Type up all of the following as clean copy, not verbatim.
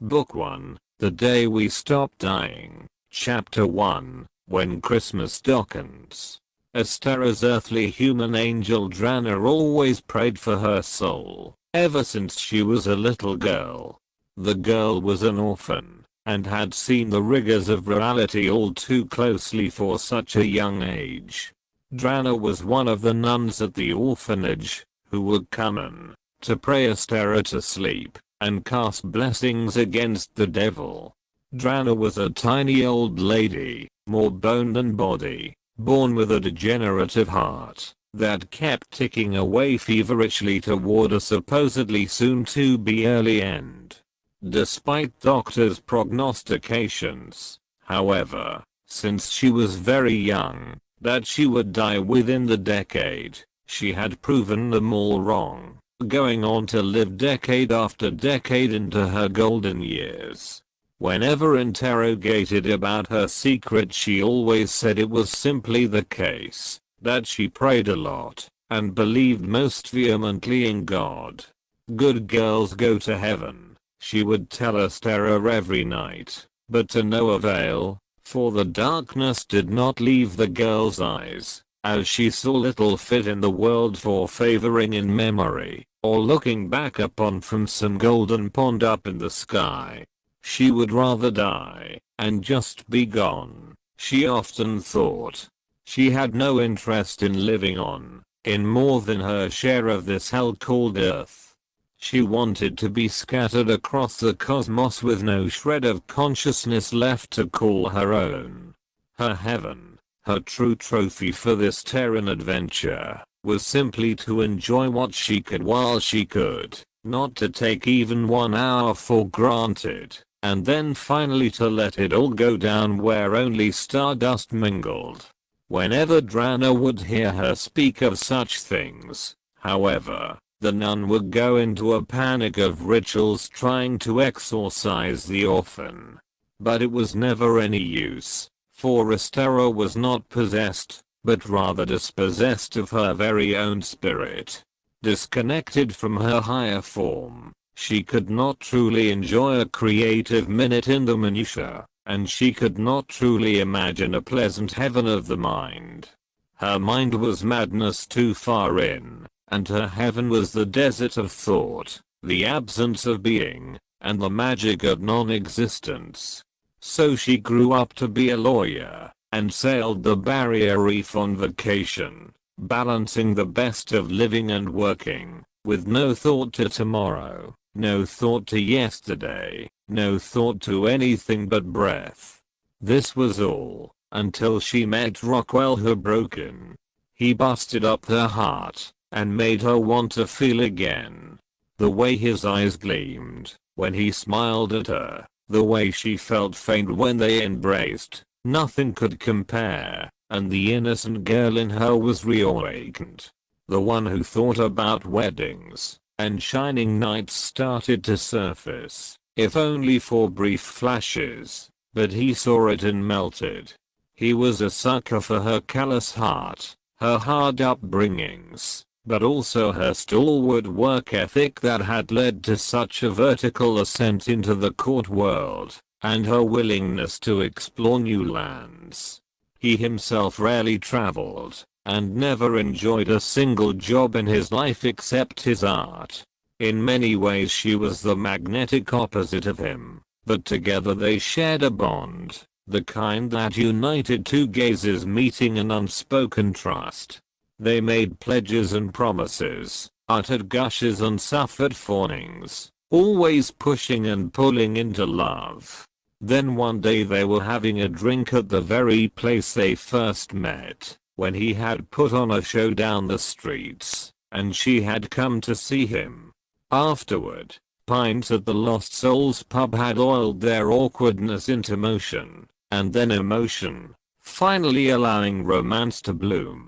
Book 1, The Day We Stopped Dying, Chapter 1, When Christmas Darkens. Estera's earthly human angel Drana always prayed for her soul, ever since she was a little girl. The girl was an orphan, and had seen the rigors of reality all too closely for such a young age. Drana was one of the nuns at the orphanage, who would come in to pray Estera to sleep and cast blessings against the devil. Drana was a tiny old lady, more bone than body, born with a degenerative heart that kept ticking away feverishly toward a supposedly soon-to-be early end. Despite doctors' prognostications, however, since she was very young, that she would die within the decade, she had proven them all wrong, going on to live decade after decade into her golden years. Whenever interrogated about her secret, she always said it was simply the case that she prayed a lot and believed most vehemently in God. Good girls go to heaven, she would tell Estera every night, but to no avail, for the darkness did not leave the girl's eyes, as she saw little fit in the world for favoring in memory, or looking back upon from some golden pond up in the sky. She would rather die and just be gone, she often thought. She had no interest in living on, in more than her share of this hell called Earth. She wanted to be scattered across the cosmos with no shred of consciousness left to call her own. Her heaven, her true trophy for this Terran adventure, was simply to enjoy what she could while she could, not to take even 1 hour for granted, and then finally to let it all go down where only stardust mingled. Whenever Drana would hear her speak of such things, however, the nun would go into a panic of rituals trying to exorcise the orphan. But it was never any use, for Estera was not possessed, but rather dispossessed of her very own spirit. Disconnected from her higher form, she could not truly enjoy a creative minute in the minutiae, and she could not truly imagine a pleasant heaven of the mind. Her mind was madness too far in, and her heaven was the desert of thought, the absence of being, and the magic of non-existence. So she grew up to be a lawyer, and sailed the barrier reef on vacation, balancing the best of living and working, with no thought to tomorrow, no thought to yesterday, no thought to anything but breath. This was all, until she met Rockwell, who broke in. He busted up her heart, and made her want to feel again. The way his eyes gleamed when he smiled at her, the way she felt faint when they embraced, nothing could compare, and the innocent girl in her was reawakened. The one who thought about weddings and shining nights started to surface, if only for brief flashes, but he saw it and melted. He was a sucker for her callous heart, her hard upbringings, but also her stalwart work ethic that had led to such a vertical ascent into the court world, and her willingness to explore new lands. He himself rarely traveled, and never enjoyed a single job in his life except his art. In many ways she was the magnetic opposite of him, but together they shared a bond, the kind that united two gazes meeting in unspoken trust. They made pledges and promises, uttered gushes and suffered fawnings, always pushing and pulling into love. Then one day they were having a drink at the very place they first met, when he had put on a show down the streets, and she had come to see him. Afterward, pints at the Lost Souls pub had oiled their awkwardness into motion, and then emotion, finally allowing romance to bloom.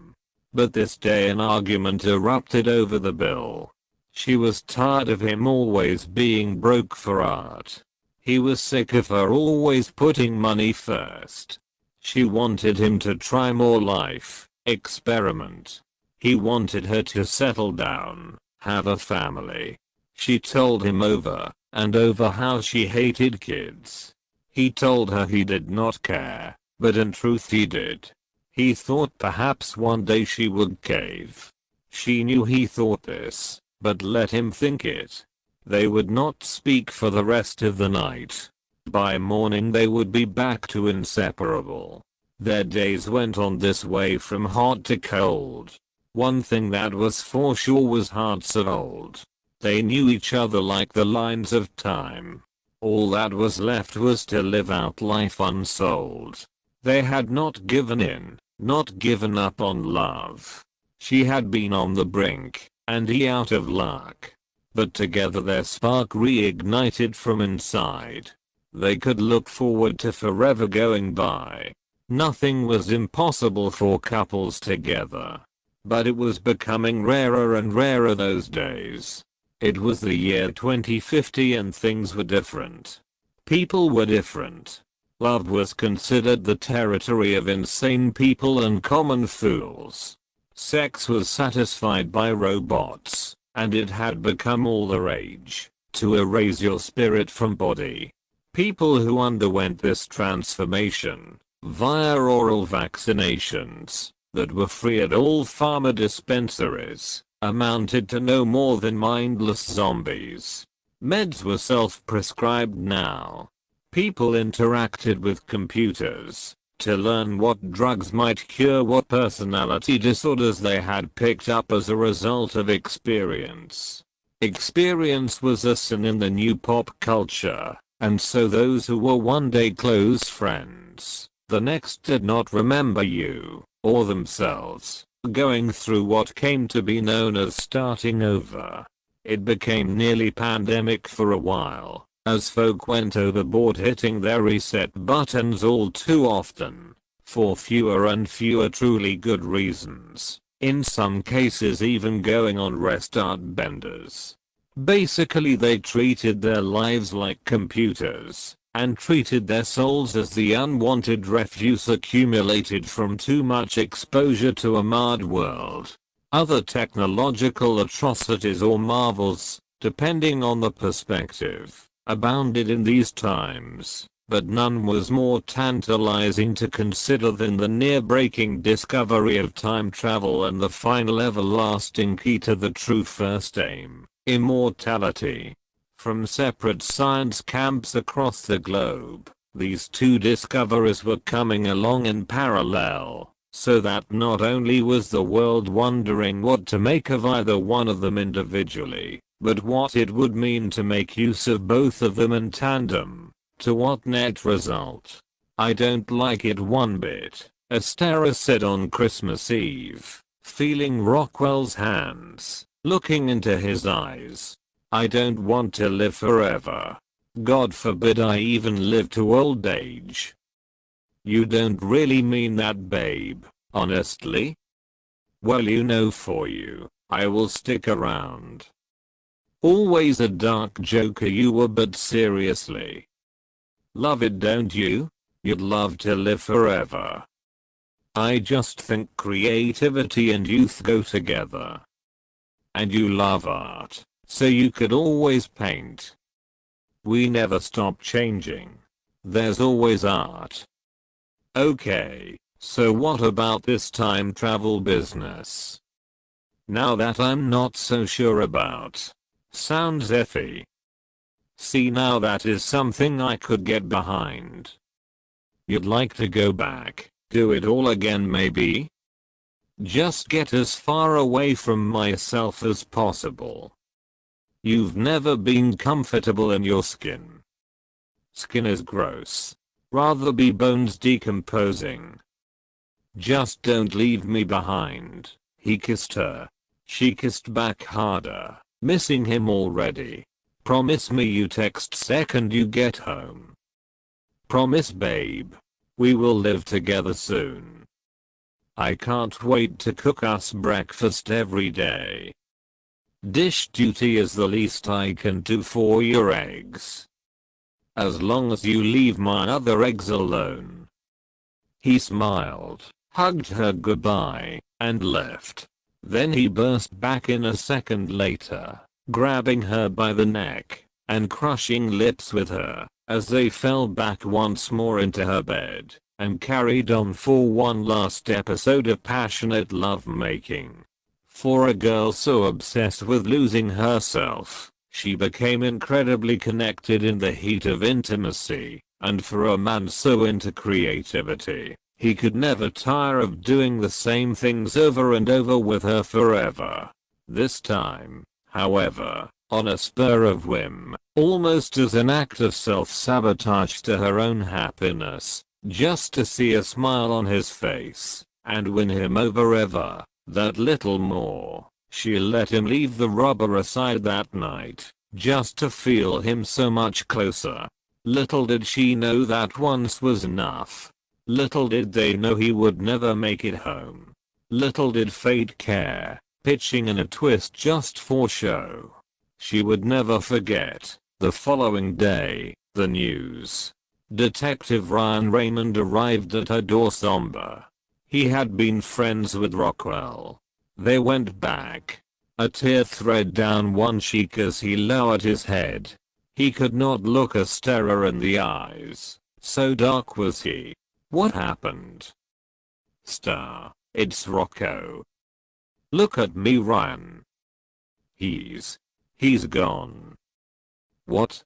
But this day an argument erupted over the bill. She was tired of him always being broke for art. He was sick of her always putting money first. She wanted him to try more life, experiment. He wanted her to settle down, have a family. She told him over and over how she hated kids. He told her he did not care, but in truth he did. He thought perhaps one day she would cave. She knew he thought this, but let him think it. They would not speak for the rest of the night. By morning they would be back to inseparable. Their days went on this way from hot to cold. One thing that was for sure was hearts of old. They knew each other like the lines of time. All that was left was to live out life unsold. They had not given in, not given up on love. She had been on the brink, and he out of luck. But together their spark reignited from inside. They could look forward to forever going by. Nothing was impossible for couples together. But it was becoming rarer and rarer those days. It was the year 2050 and things were different. People were different. Love was considered the territory of insane people and common fools. Sex was satisfied by robots, and it had become all the rage to erase your spirit from body. People who underwent this transformation via oral vaccinations that were free at all pharma dispensaries amounted to no more than mindless zombies. Meds were self-prescribed now. People interacted with computers to learn what drugs might cure what personality disorders they had picked up as a result of experience. Experience was a sin in the new pop culture, and so those who were one day close friends, the next did not remember you or themselves, going through what came to be known as starting over. It became nearly pandemic for a while, as folk went overboard hitting their reset buttons all too often, for fewer and fewer truly good reasons, in some cases even going on restart benders. Basically they treated their lives like computers, and treated their souls as the unwanted refuse accumulated from too much exposure to a marred world. Other technological atrocities or marvels, depending on the perspective, abounded in these times, but none was more tantalizing to consider than the near-breaking discovery of time travel and the final everlasting key to the true first aim, immortality. From separate science camps across the globe, these two discoveries were coming along in parallel, so that not only was the world wondering what to make of either one of them individually, but what it would mean to make use of both of them in tandem. To what net result? I don't like it one bit, Astera said on Christmas Eve, feeling Rockwell's hands, looking into his eyes. I don't want to live forever. God forbid I even live to old age. You don't really mean that, babe, honestly? Well, you know, for you, I will stick around. Always a dark joker you were, but seriously. Love it, don't you? You'd love to live forever. I just think creativity and youth go together. And you love art, so you could always paint. We never stop changing. There's always art. Okay, so what about this time travel business? Now that I'm not so sure about. Sounds iffy. See, now that is something I could get behind. You'd like to go back, do it all again maybe? Just get as far away from myself as possible. You've never been comfortable in your skin. Skin is gross. Rather be bones decomposing. Just don't leave me behind. He kissed her. She kissed back harder, missing him already. Promise me you text second you get home. Promise, babe. We will live together soon. I can't wait to cook us breakfast every day. Dish duty is the least I can do for your eggs. As long as you leave my other eggs alone. He smiled, hugged her goodbye, and left. Then he burst back in a second later, grabbing her by the neck and crushing lips with her, as they fell back once more into her bed, and carried on for one last episode of passionate lovemaking. For a girl so obsessed with losing herself, she became incredibly connected in the heat of intimacy, and for a man so into creativity, he could never tire of doing the same things over and over with her forever. This time, however, on a spur of whim, almost as an act of self-sabotage to her own happiness, just to see a smile on his face, and win him over ever, that little more, she let him leave the rubber aside that night, just to feel him so much closer. Little did she know that once was enough. Little did they know he would never make it home. Little did fate care, pitching in a twist just for show. She would never forget, the following day, the news. Detective Ryan Raymond arrived at her door somber. He had been friends with Rockwell. They went back. A tear thread down one cheek as he lowered his head. He could not look Estera in the eyes, so dark was he. What happened? Star, it's Rocco. Look at me, Ryan. He's gone. What?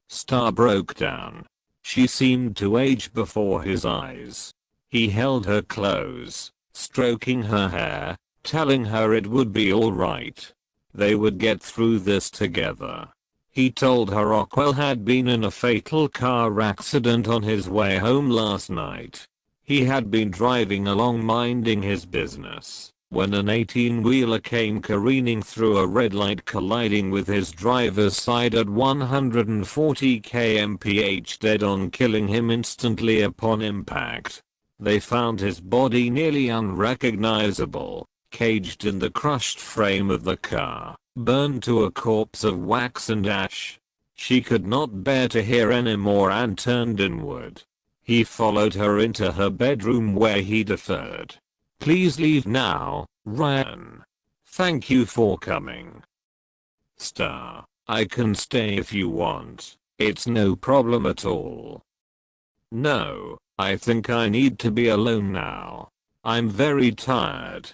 Star broke down. She seemed to age before his eyes. He held her close, stroking her hair, telling her it would be alright. They would get through this together. He told her Rockwell had been in a fatal car accident on his way home last night. He had been driving along minding his business, when an 18-wheeler came careening through a red light, colliding with his driver's side at 140 kmph dead on, killing him instantly upon impact. They found his body nearly unrecognizable, caged in the crushed frame of the car, burned to a corpse of wax and ash. She could not bear to hear anymore and turned inward. He followed her into her bedroom where he deferred. Please leave now, Ryan. Thank you for coming. Star, I can stay if you want. It's no problem at all. No, I think I need to be alone now. I'm very tired.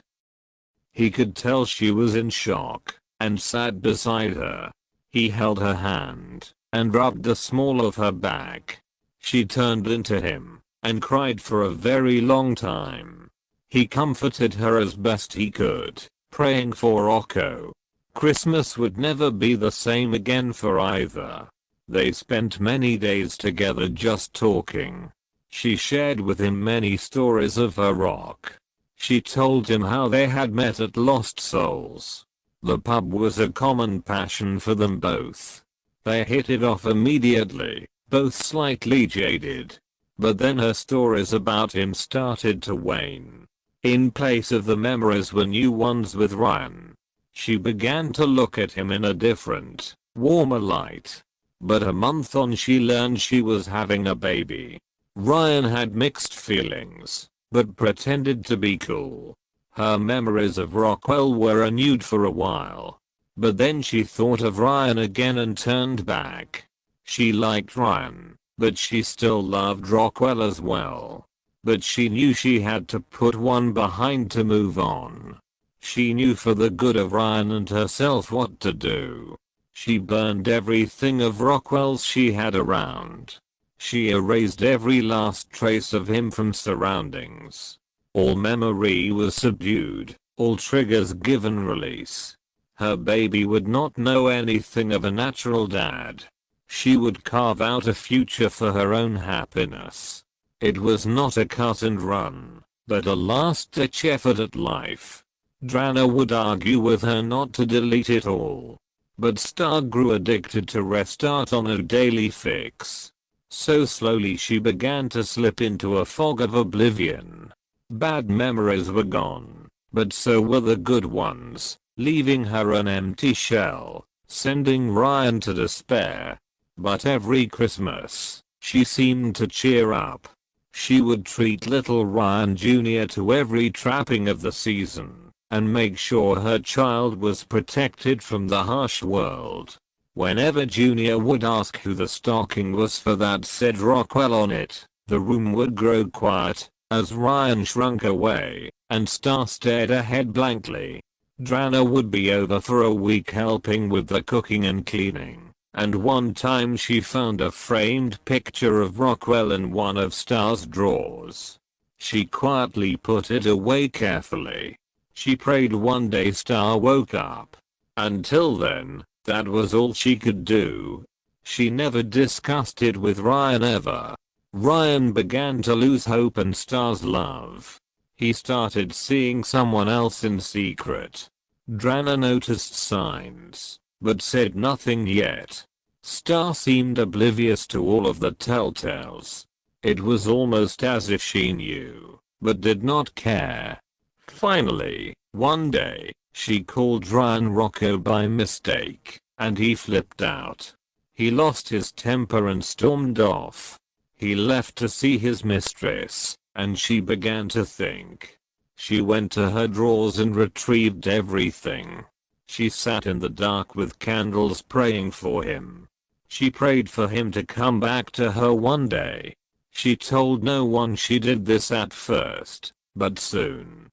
He could tell she was in shock, and sat beside her. He held her hand, and rubbed the small of her back. She turned into him, and cried for a very long time. He comforted her as best he could, praying for Rocco. Christmas would never be the same again for either. They spent many days together just talking. She shared with him many stories of her rock. She told him how they had met at Lost Souls. The pub was a common passion for them both. They hit it off immediately, both slightly jaded. But then her stories about him started to wane. In place of the memories were new ones with Ryan. She began to look at him in a different, warmer light. But a month on she learned she was having a baby. Ryan had mixed feelings, but pretended to be cool. Her memories of Rockwell were renewed for a while. But then she thought of Ryan again and turned back. She liked Ryan, but she still loved Rockwell as well. But she knew she had to put one behind to move on. She knew for the good of Ryan and herself what to do. She burned everything of Rockwell's she had around. She erased every last trace of him from surroundings. All memory was subdued, all triggers given release. Her baby would not know anything of a natural dad. She would carve out a future for her own happiness. It was not a cut and run, but a last-ditch effort at life. Drana would argue with her not to delete it all. But Star grew addicted to restart on a daily fix. So slowly she began to slip into a fog of oblivion. Bad memories were gone, but so were the good ones, leaving her an empty shell, sending Ryan to despair. But every Christmas, she seemed to cheer up. She would treat little Ryan Jr. to every trapping of the season, and make sure her child was protected from the harsh world. Whenever Junior would ask who the stocking was for that said Rockwell on it, the room would grow quiet, as Ryan shrunk away, and Star stared ahead blankly. Drana would be over for a week helping with the cooking and cleaning, and one time she found a framed picture of Rockwell in one of Star's drawers. She quietly put it away carefully. She prayed one day Star woke up. Until then, that was all she could do. She never discussed it with Ryan ever. Ryan began to lose hope and Star's love. He started seeing someone else in secret. Drana noticed signs, but said nothing yet. Star seemed oblivious to all of the telltales. It was almost as if she knew, but did not care. Finally, one day, she called Ryan Rocco by mistake, and he flipped out. He lost his temper and stormed off. He left to see his mistress, and she began to think. She went to her drawers and retrieved everything. She sat in the dark with candles praying for him. She prayed for him to come back to her one day. She told no one she did this at first, but soon,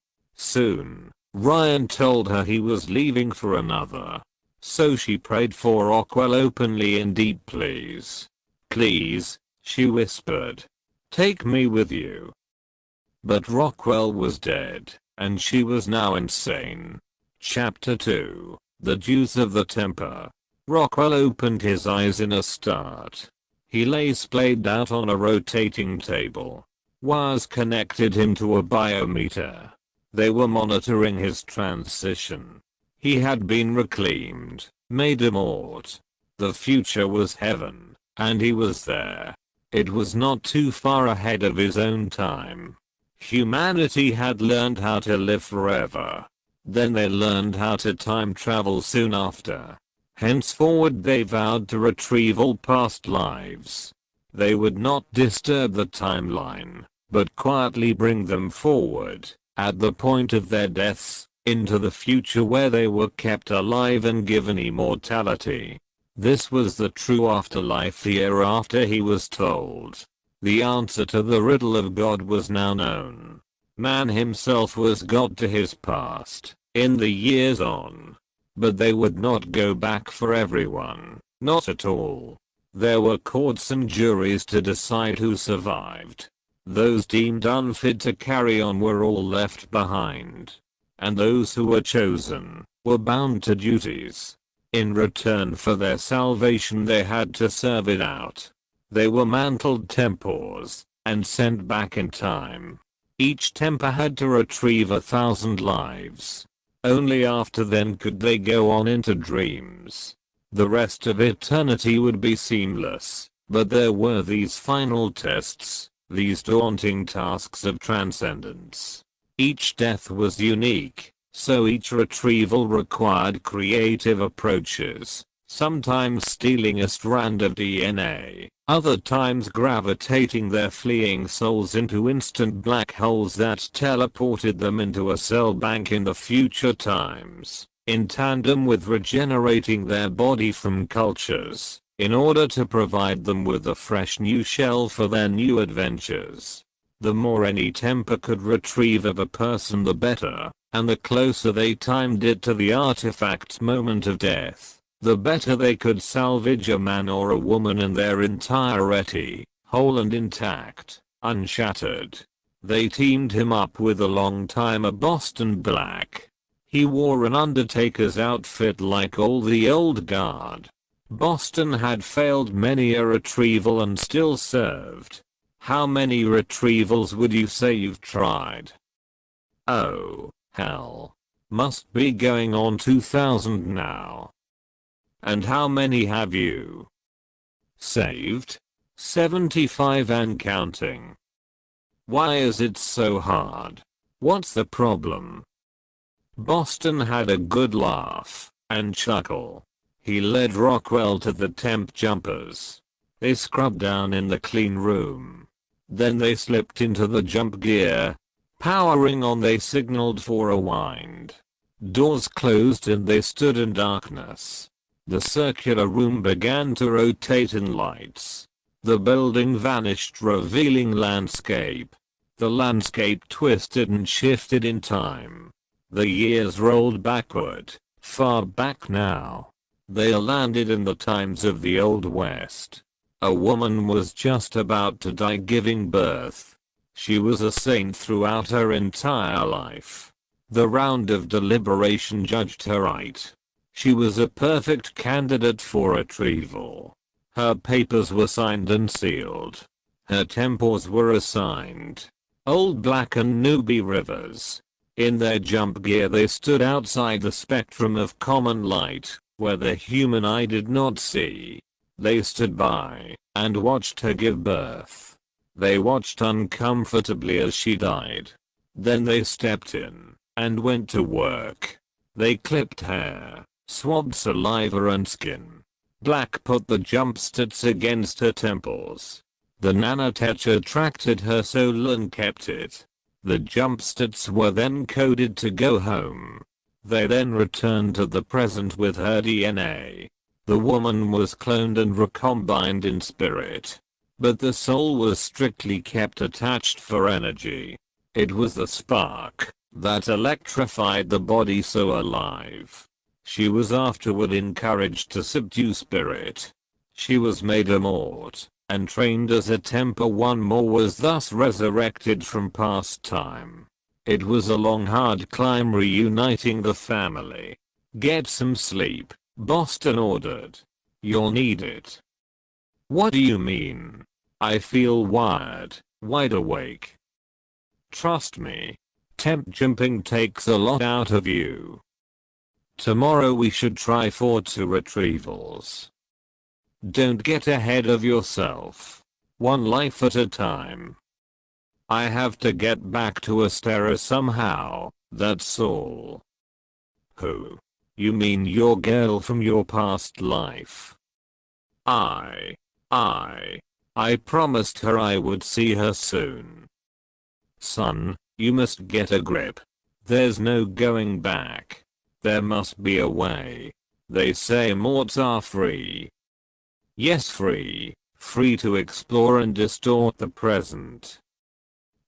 Ryan told her he was leaving for another. So she prayed for Rockwell openly and deep. Please, she whispered. Take me with you. But Rockwell was dead, and she was now insane. Chapter 2. The Juice of the Temper. Rockwell opened his eyes in a start. He lay splayed out on a rotating table. Wires connected him to a biometer. They were monitoring his transition. He had been reclaimed, made immort. The future was heaven, and he was there. It was not too far ahead of his own time. Humanity had learned how to live forever. Then they learned how to time travel soon after. Henceforward they vowed to retrieve all past lives. They would not disturb the timeline, but quietly bring them forward, at the point of their deaths, into the future where they were kept alive and given immortality. This was the true afterlife the year after he was told. The answer to the riddle of God was now known. Man himself was God to his past, in the years on. But they would not go back for everyone, not at all. There were courts and juries to decide who survived. Those deemed unfit to carry on were all left behind. And those who were chosen were bound to duties. In return for their salvation they had to serve it out. They were mantled Tempors, and sent back in time. Each Tempor had to retrieve 1,000 lives. Only after then could they go on into dreams. The rest of eternity would be seamless, but there were these final tests, these daunting tasks of transcendence. Each death was unique, so each retrieval required creative approaches, sometimes stealing a strand of DNA, other times gravitating their fleeing souls into instant black holes that teleported them into a cell bank in the future times, in tandem with regenerating their body from cultures, in order to provide them with a fresh new shell for their new adventures. The more any Tempor could retrieve of a person the better, and the closer they timed it to the artifact's moment of death, the better they could salvage a man or a woman in their entirety, whole and intact, unshattered. They teamed him up with a long-timer Boston Black. He wore an undertaker's outfit like all the old guard. Boston had failed many a retrieval and still served. How many retrievals would you say you've tried? Oh, hell. Must be going on 2,000 now. And how many have you saved? 75 and counting. Why is it so hard? What's the problem? Boston had a good laugh and chuckle. He led Rockwell to the temp jumpers. They scrubbed down in the clean room. Then they slipped into the jump gear. Powering on, they signaled for a wind. Doors closed and they stood in darkness. The circular room began to rotate in lights. The building vanished, revealing landscape. The landscape twisted and shifted in time. The years rolled backward, far back now. They landed in the times of the Old West. A woman was just about to die giving birth. She was a saint throughout her entire life. The round of deliberation judged her right. She was a perfect candidate for retrieval. Her papers were signed and sealed. Her tempors were assigned. Old Black and Newbie Rivers. In their jump gear they stood outside the spectrum of common light, where the human eye did not see. They stood by and watched her give birth. They watched uncomfortably as she died. Then they stepped in and went to work. They clipped hair, swabbed saliva and skin. Black put the jump stats against her temples. The nanotech attracted her soul and kept it. The jump stats were then coded to go home. They then returned to the present with her DNA. The woman was cloned and recombined in spirit. But the soul was strictly kept attached for energy. It was the spark that electrified the body so alive. She was afterward encouraged to subdue spirit. She was made a mort, and trained as a Temper. One more was thus resurrected from past time. It was a long hard climb reuniting the family. Get some sleep, Boston ordered. You'll need it. What do you mean? I feel wired, wide awake. Trust me. Temp jumping takes a lot out of you. Tomorrow we should try for 2 retrievals. Don't get ahead of yourself. One life at a time. I have to get back to Astera somehow, that's all. Who? You mean your girl from your past life? I promised her I would see her soon. Son, you must get a grip. There's no going back. There must be a way. They say morts are free. Yes, free. Free to explore and distort the present.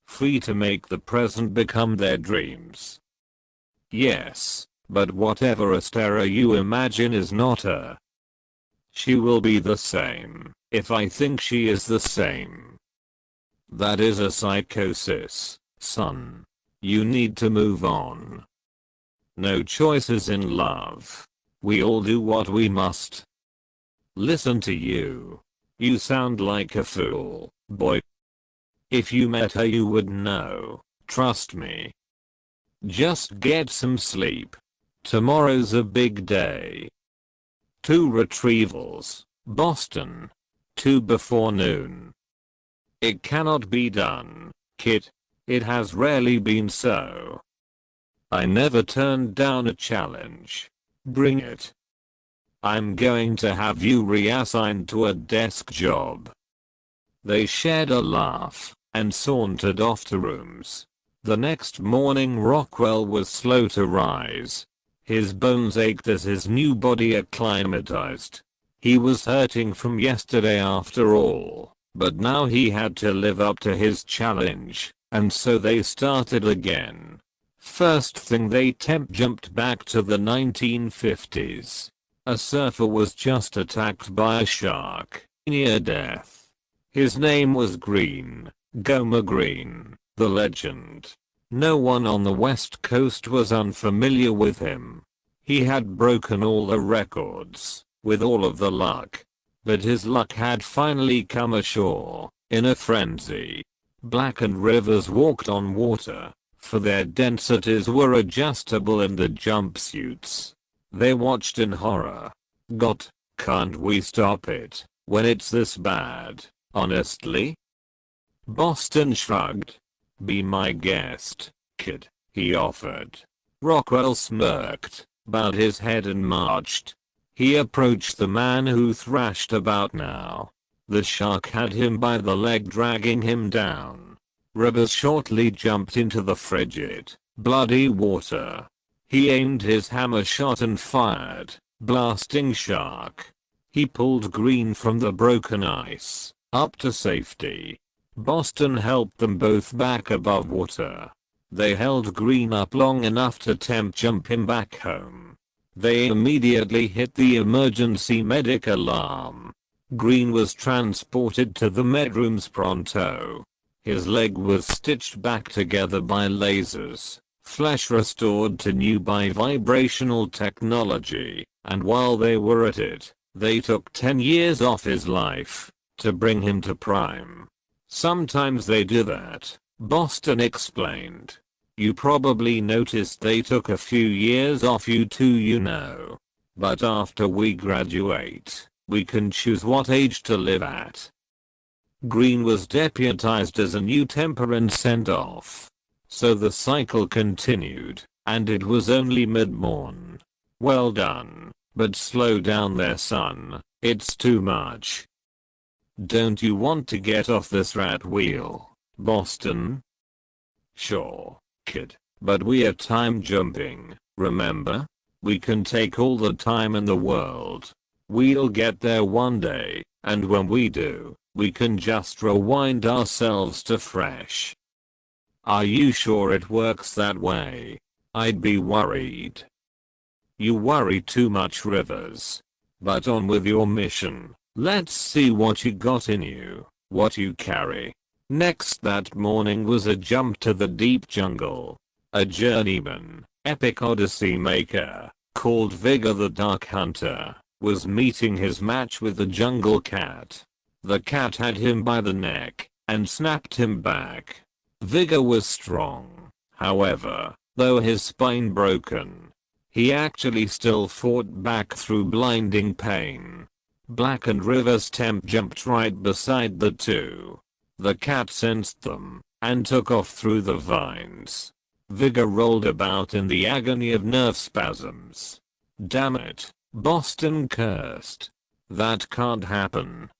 Free to make the present become their dreams. Yes, but whatever Astera you imagine is not her. She will be the same, if I think she is the same. That is a psychosis, son. You need to move on. No choices in love. We all do what we must. Listen to you. You sound like a fool, boy. If you met her you would know, trust me. Just get some sleep. Tomorrow's a big day. 2 retrievals, Boston. 2 before noon. It cannot be done, kid. It has rarely been so. I never turned down a challenge. Bring it. I'm going to have you reassigned to a desk job. They shared a laugh and sauntered off to rooms. The next morning Rockwell was slow to rise. His bones ached as his new body acclimatized. He was hurting from yesterday after all, but now he had to live up to his challenge, and so they started again. First thing they temp jumped back to the 1950s. A surfer was just attacked by a shark, near death. His name was Green, Gomer Green, the legend. No one on the west coast was unfamiliar with him. He had broken all the records, with all of the luck. But his luck had finally come ashore, in a frenzy. Black and Rivers walked on water, for their densities were adjustable in the jumpsuits. They watched in horror. God, can't we stop it, when it's this bad, honestly? Boston shrugged. Be my guest, kid, he offered. Rockwell smirked, bowed his head and marched. He approached the man who thrashed about now. The shark had him by the leg, dragging him down. Rivers shortly jumped into the frigid, bloody water. He aimed his hammer shot and fired. Blasting shark. He pulled Green from the broken ice, up to safety. Boston helped them both back above water. They held Green up long enough to temp jump him back home. They immediately hit the emergency medic alarm. Green was transported to the medrooms pronto. His leg was stitched back together by lasers, flesh restored to new by vibrational technology, and while they were at it, they took 10 years off his life to bring him to Prime. Sometimes they do that, Boston explained. You probably noticed they took a few years off you too, you know. But after we graduate, we can choose what age to live at. Green was deputized as a new Tempor and sent off. So the cycle continued, and it was only mid-morn. Well done, but slow down there, son, it's too much. Don't you want to get off this rat wheel, Boston? Sure, kid, but we are time jumping, remember? We can take all the time in the world. We'll get there one day, and when we do, we can just rewind ourselves to fresh. Are you sure it works that way? I'd be worried. You worry too much, Rivers. But on with your mission. Let's see what you got in you, what you carry. Next that morning was a jump to the deep jungle. A journeyman, epic odyssey maker, called Vigor the Dark Hunter, was meeting his match with the jungle cat. The cat had him by the neck, and snapped him back. Vigor was strong, however, though his spine broken. He actually still fought back through blinding pain. Black and Rivers temp jumped right beside the two. The cat sensed them, and took off through the vines. Vigor rolled about in the agony of nerve spasms. Damn it, Boston cursed. That can't happen.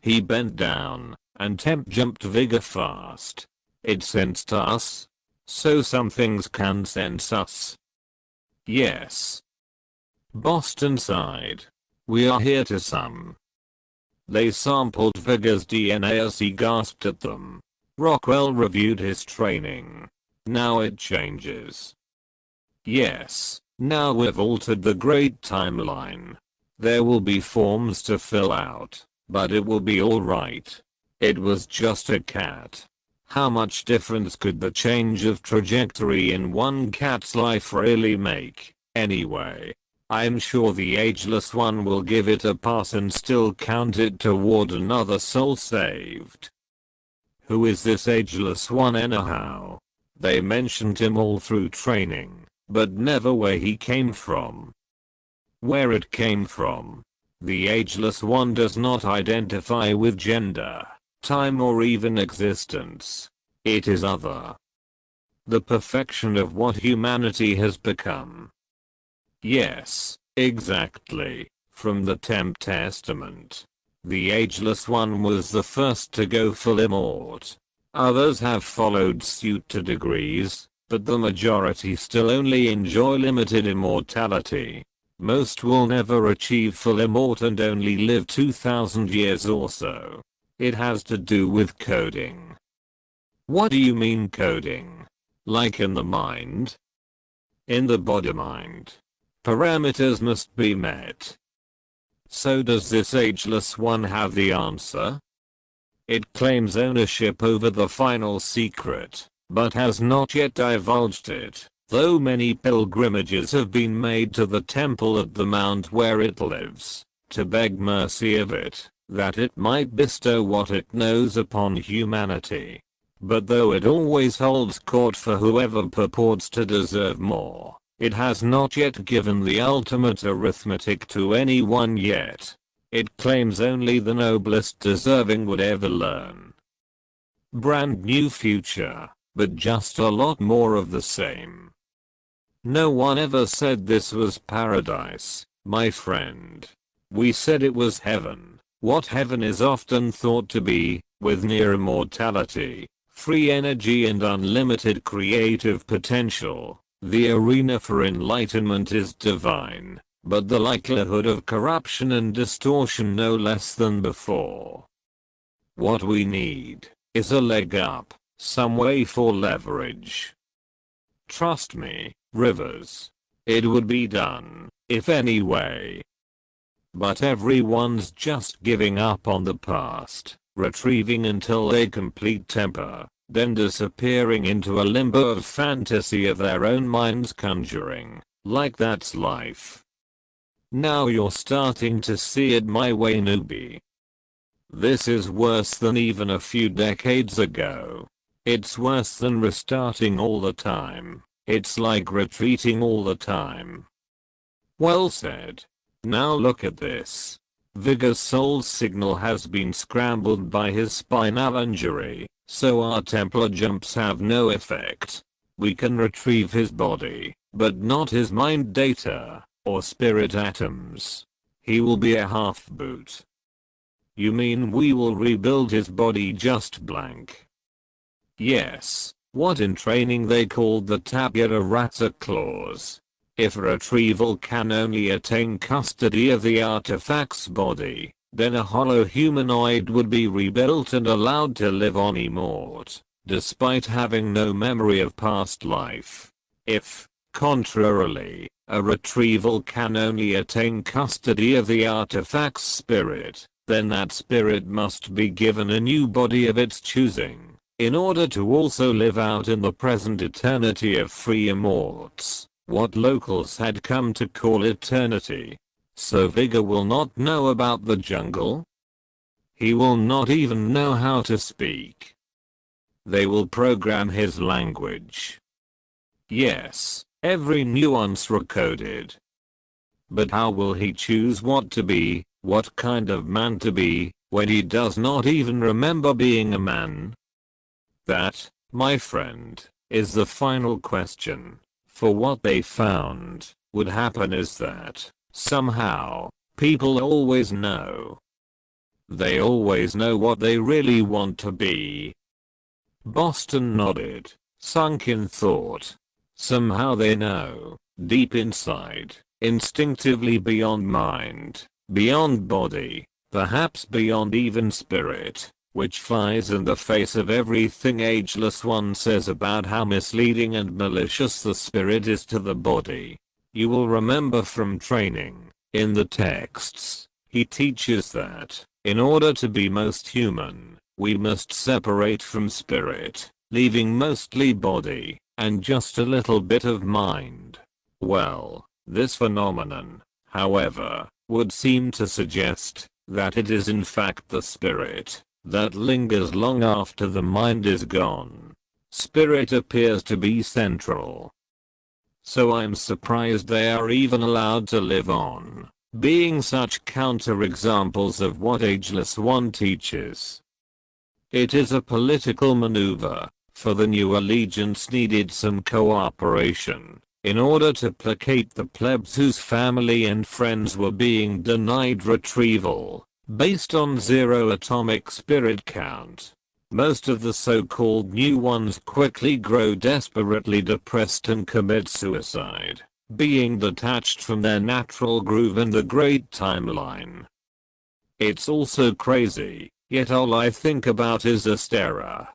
He bent down, and temp jumped Vigor fast. It sensed us? So some things can sense us. Yes. Boston sighed. We are here to some. They sampled Vigor's DNA as he gasped at them. Rockwell reviewed his training. Now it changes. Yes, now we've altered the great timeline. There will be forms to fill out, but it will be alright. It was just a cat. How much difference could the change of trajectory in one cat's life really make, anyway? I'm sure the Ageless One will give it a pass and still count it toward another soul saved. Who is this Ageless One anyhow? They mentioned him all through training, but never where he came from. Where it came from. The Ageless One does not identify with gender, time or even existence. It is other. The perfection of what humanity has become. Yes, exactly. From the Temp Testament. The Ageless One was the first to go full immort. Others have followed suit to degrees, but the majority still only enjoy limited immortality. Most will never achieve full immort and only live 2000 years or so. It has to do with coding. What do you mean coding? Like in the mind? In the body mind. Parameters must be met. So does this Ageless One have the answer? It claims ownership over the final secret, but has not yet divulged it, though many pilgrimages have been made to the temple at the mount where it lives, to beg mercy of it, that it might bestow what it knows upon humanity. But though it always holds court for whoever purports to deserve more, it has not yet given the ultimate arithmetic to anyone yet. It claims only the noblest deserving would ever learn. Brand new future, but just a lot more of the same. No one ever said this was paradise, my friend. We said it was heaven. What heaven is often thought to be, with near immortality, free energy and unlimited creative potential. The arena for enlightenment is divine. but the likelihood of corruption and distortion no less than before. What we need is a leg up, some way for leverage. Trust me, Rivers. It would be done, if any way. But everyone's just giving up on the past, retrieving until they complete temper, then disappearing into a limbo of fantasy of their own minds conjuring, like that's life. Now you're starting to see it my way, newbie. This is worse than even a few decades ago. It's worse than restarting all the time. It's like retreating all the time. Well said. Now look at this. Vigor's soul signal has been scrambled by his spinal injury, so our Templar jumps have no effect. We can retrieve his body, but not his mind data, or spirit atoms. He will be a half-boot. You mean we will rebuild his body just blank? Yes, what in training they called the tabula rasa clause. If retrieval can only attain custody of the artifact's body, then a hollow humanoid would be rebuilt and allowed to live on Immort, despite having no memory of past life. If, contrarily, a retrieval can only attain custody of the artifact's spirit, then that spirit must be given a new body of its choosing, in order to also live out in the present eternity of free Immorts, what locals had come to call Eterniti. So Vigor will not know about the jungle? He will not even know how to speak. They will program his language. Yes, every nuance recoded. But how will he choose what to be, what kind of man to be, when he does not even remember being a man? That, my friend, is the final question. For what they found would happen is that, somehow, people always know. They always know what they really want to be. Boston nodded, sunk in thought. Somehow they know, deep inside, instinctively beyond mind, beyond body, perhaps beyond even spirit, which flies in the face of everything Ageless One says about how misleading and malicious the spirit is to the body. You will remember from training, in the texts, he teaches that, in order to be most human, we must separate from spirit, leaving mostly body, and just a little bit of mind. Well, this phenomenon, however, would seem to suggest that it is in fact the spirit that lingers long after the mind is gone. Spirit appears to be central. So I'm surprised they are even allowed to live on, being such counterexamples of what Ageless One teaches. It is a political maneuver, for the new allegiance needed some cooperation, in order to placate the plebs whose family and friends were being denied retrieval. Based on zero atomic spirit count, most of the so-called new ones quickly grow desperately depressed and commit suicide, being detached from their natural groove in the great timeline. It's also crazy, yet all I think about is Astera.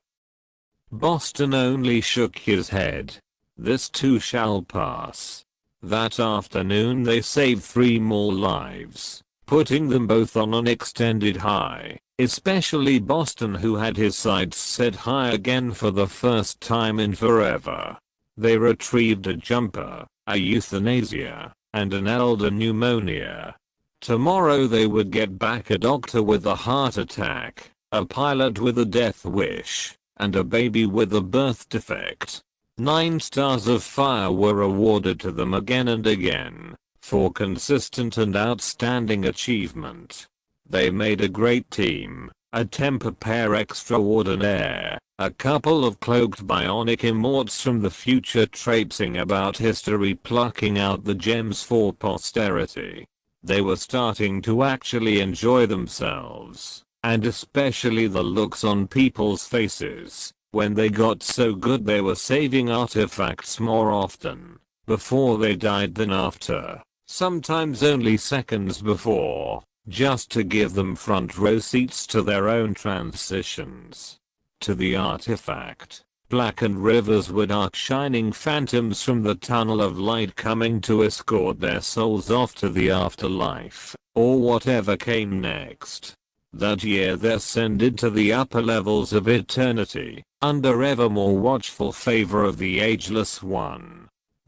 Boston only shook his head. This too shall pass. That afternoon they saved 3 more lives, putting them both on an extended high, especially Boston, who had his sights set high again for the first time in forever. They retrieved a jumper, a euthanasia, and an elder pneumonia. Tomorrow they would get back a doctor with a heart attack, a pilot with a death wish, and a baby with a birth defect. 9 stars of fire were awarded to them again and again, for consistent and outstanding achievement. They made a great team, a temper pair extraordinaire, a couple of cloaked bionic immorts from the future traipsing about history plucking out the gems for posterity. They were starting to actually enjoy themselves, and especially the looks on people's faces, when they got so good they were saving artifacts more often, before they died than after. sometimes only seconds before, just to give them front row seats to their own transitions. To the artifact, blackened rivers were dark shining phantoms from the tunnel of light coming to escort their souls off to the afterlife, or whatever came next. That year they ascended to the upper levels of eternity, under ever more watchful favor of the Ageless One.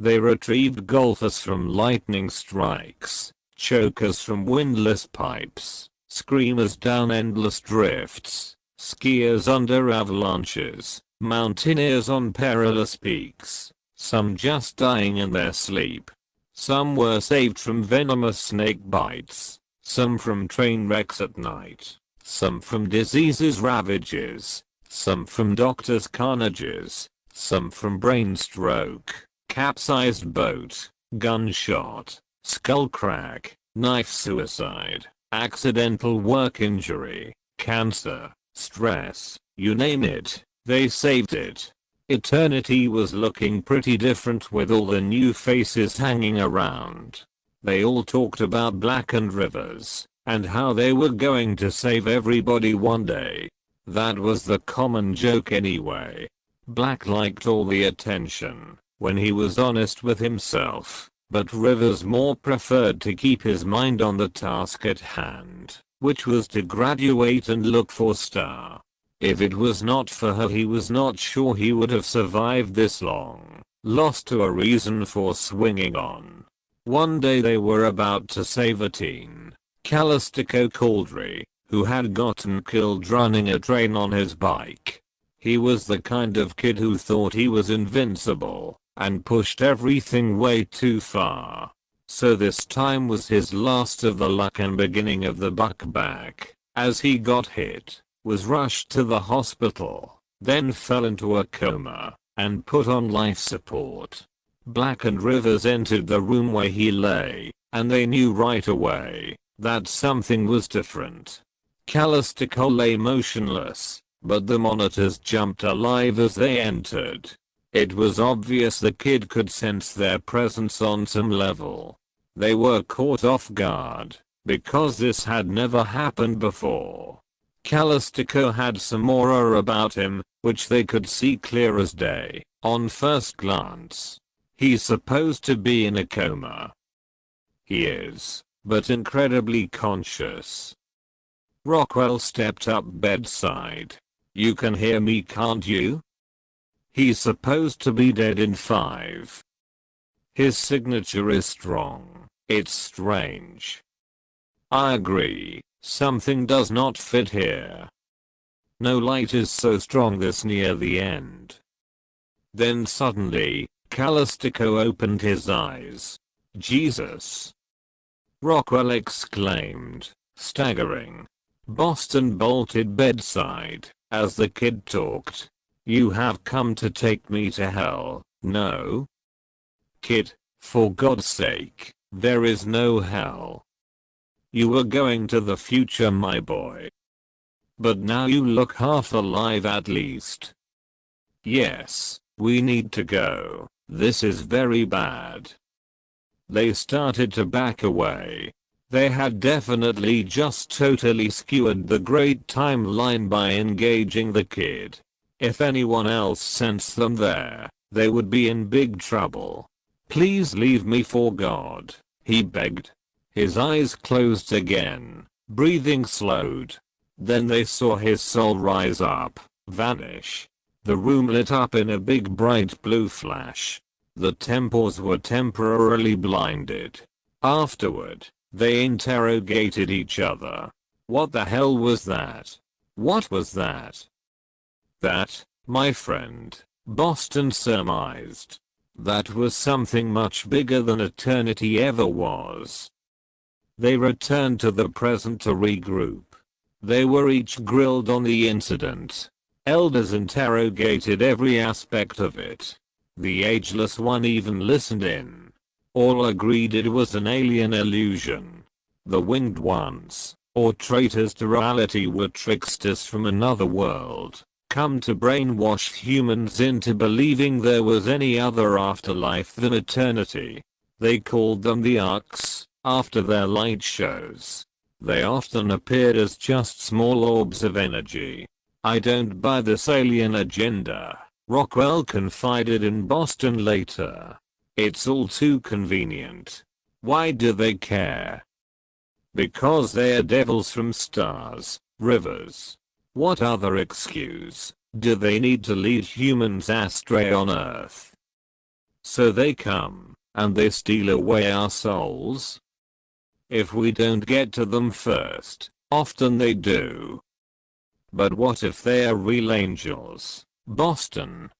They retrieved golfers from lightning strikes, chokers from windless pipes, screamers down endless drifts, skiers under avalanches, mountaineers on perilous peaks, some just dying in their sleep. Some were saved from venomous snake bites, some from train wrecks at night, some from diseases' ravages, some from doctors' carnages, some from brain stroke, capsized boat, gunshot, skull crack, knife suicide, accidental work injury, cancer, stress, you name it, they saved it. Eternity was looking pretty different with all the new faces hanging around. They all talked about blackened rivers, and how they were going to save everybody one day. That was the common joke anyway. Black liked all the attention, when he was honest with himself, but Rivers more preferred to keep his mind on the task at hand, which was to graduate and look for Star. If it was not for her, he was not sure he would have survived this long, lost to a reason for swinging on. One day they were about to save a teen, Calistico Caldry, who had gotten killed running a train on his bike. He was the kind of kid who thought he was invincible, and pushed everything way too far. So this time was his last of the luck and beginning of the buck back, as he got hit, was rushed to the hospital, then fell into a coma, and put on life support. Blackened Rivers entered the room where he lay, and they knew right away that something was different. Calistico lay motionless, but the monitors jumped alive as they entered. It was obvious the kid could sense their presence on some level. They were caught off guard, because this had never happened before. Calistico had some aura about him, which they could see clear as day, on first glance. He's supposed to be in a coma. He is, but incredibly conscious. Rockwell stepped up bedside. You can hear me, can't you? He's supposed to be dead in 5. His signature is strong. It's strange. I agree. Something does not fit here. No light is so strong this near the end. Then suddenly, Calistico opened his eyes. Jesus! Rockwell exclaimed, staggering. Boston bolted bedside, as the kid talked. You have come to take me to hell, no? Kid, for God's sake, there is no hell. You were going to the future, my boy. But now you look half alive at least. Yes, we need to go. This is very bad. They started to back away. They had definitely just totally skewered the great timeline by engaging the kid. If anyone else sensed them there, they would be in big trouble. Please leave me, for God, he begged. His eyes closed again, breathing slowed. Then they saw his soul rise up, vanish. The room lit up in a big bright blue flash. The Tempors were temporarily blinded. Afterward, they interrogated each other. What the hell was that? What was that? That, my friend, Boston surmised. That was something much bigger than Eterniti ever was. They returned to the present to regroup. They were each grilled on the incident. Elders interrogated every aspect of it. The Ageless One even listened in. All agreed it was an alien illusion. The Winged Ones, or traitors to reality, were tricksters from another world, come to brainwash humans into believing there was any other afterlife than eternity. They called them the Arcs, after their light shows. They often appeared as just small orbs of energy. "I don't buy this alien agenda," Rockwell confided in Boston later. "It's all too convenient. Why do they care? Because they are devils from stars, rivers. What other excuse do they need to lead humans astray on Earth? So they come, and they steal away our souls? If we don't get to them first, often they do. But what if they are real angels, Boston?"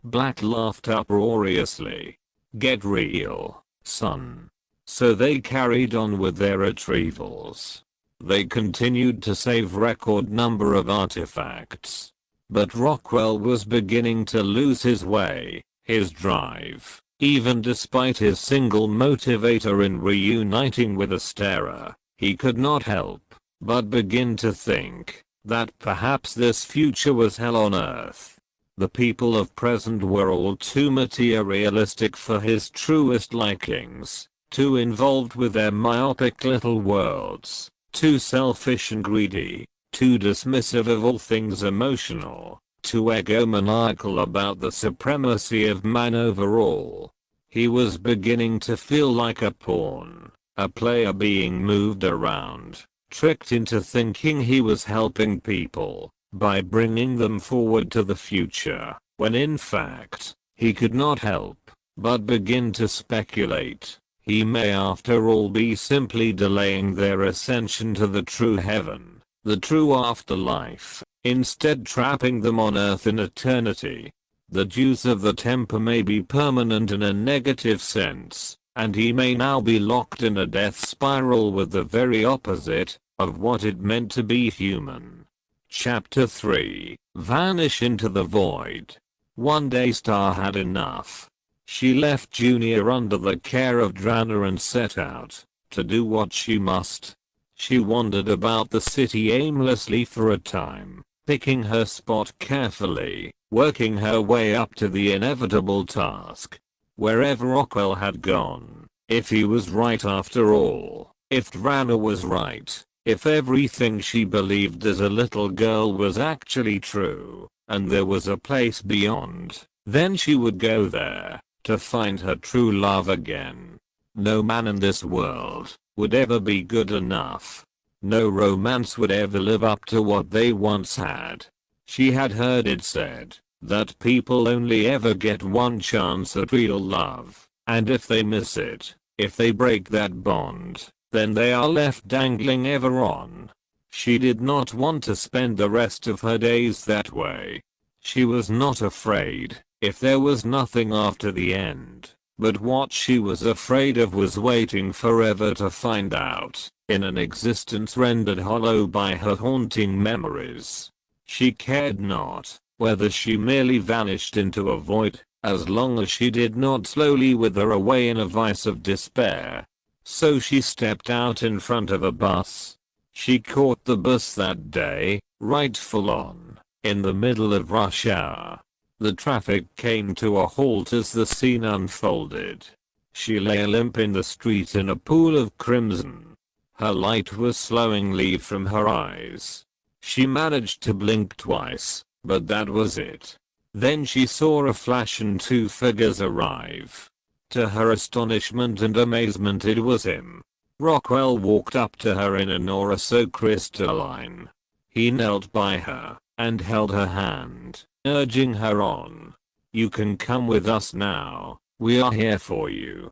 Black laughed uproariously. "Get real, son." So they carried on with their retrievals. They continued to save record number of artifacts. But Rockwell was beginning to lose his way, his drive, even despite his single motivator in reuniting with Astera. He could not help but begin to think that perhaps this future was hell on Earth. The people of present were all too materialistic for his truest likings, too involved with their myopic little worlds, too selfish and greedy, too dismissive of all things emotional, too egomaniacal about the supremacy of man over all. He was beginning to feel like a pawn, a player being moved around, tricked into thinking he was helping people by bringing them forward to the future, when in fact, he could not help but begin to speculate he may after all be simply delaying their ascension to the true heaven, the true afterlife, instead trapping them on Earth in eternity. The juice of the temper may be permanent in a negative sense, and he may now be locked in a death spiral with the very opposite of what it meant to be human. Chapter 3. Vanish into the void. One day Star had enough. She left Junior under the care of Drana and set out to do what she must. She wandered about the city aimlessly for a time, picking her spot carefully, working her way up to the inevitable task. Wherever Rockwell had gone, if he was right after all, if Drana was right, if everything she believed as a little girl was actually true, and there was a place beyond, then she would go there to find her true love again. No man in this world would ever be good enough. No romance would ever live up to what they once had. She had heard it said that people only ever get one chance at real love, and if they miss it, if they break that bond, then they are left dangling ever on. She did not want to spend the rest of her days that way. She was not afraid if there was nothing after the end, but what she was afraid of was waiting forever to find out, in an existence rendered hollow by her haunting memories. She cared not whether she merely vanished into a void, as long as she did not slowly wither away in a vice of despair. So she stepped out in front of a bus. She caught the bus that day, right full on, in the middle of rush hour. The traffic came to a halt as the scene unfolded. She lay limp in the street in a pool of crimson. Her light was slowing from her eyes. She managed to blink twice, but that was it. Then she saw a flash and two figures arrive. To her astonishment and amazement, it was him. Rockwell walked up to her in an aura so crystalline. He knelt by her and held her hand, urging her on. "You can come with us now, we are here for you."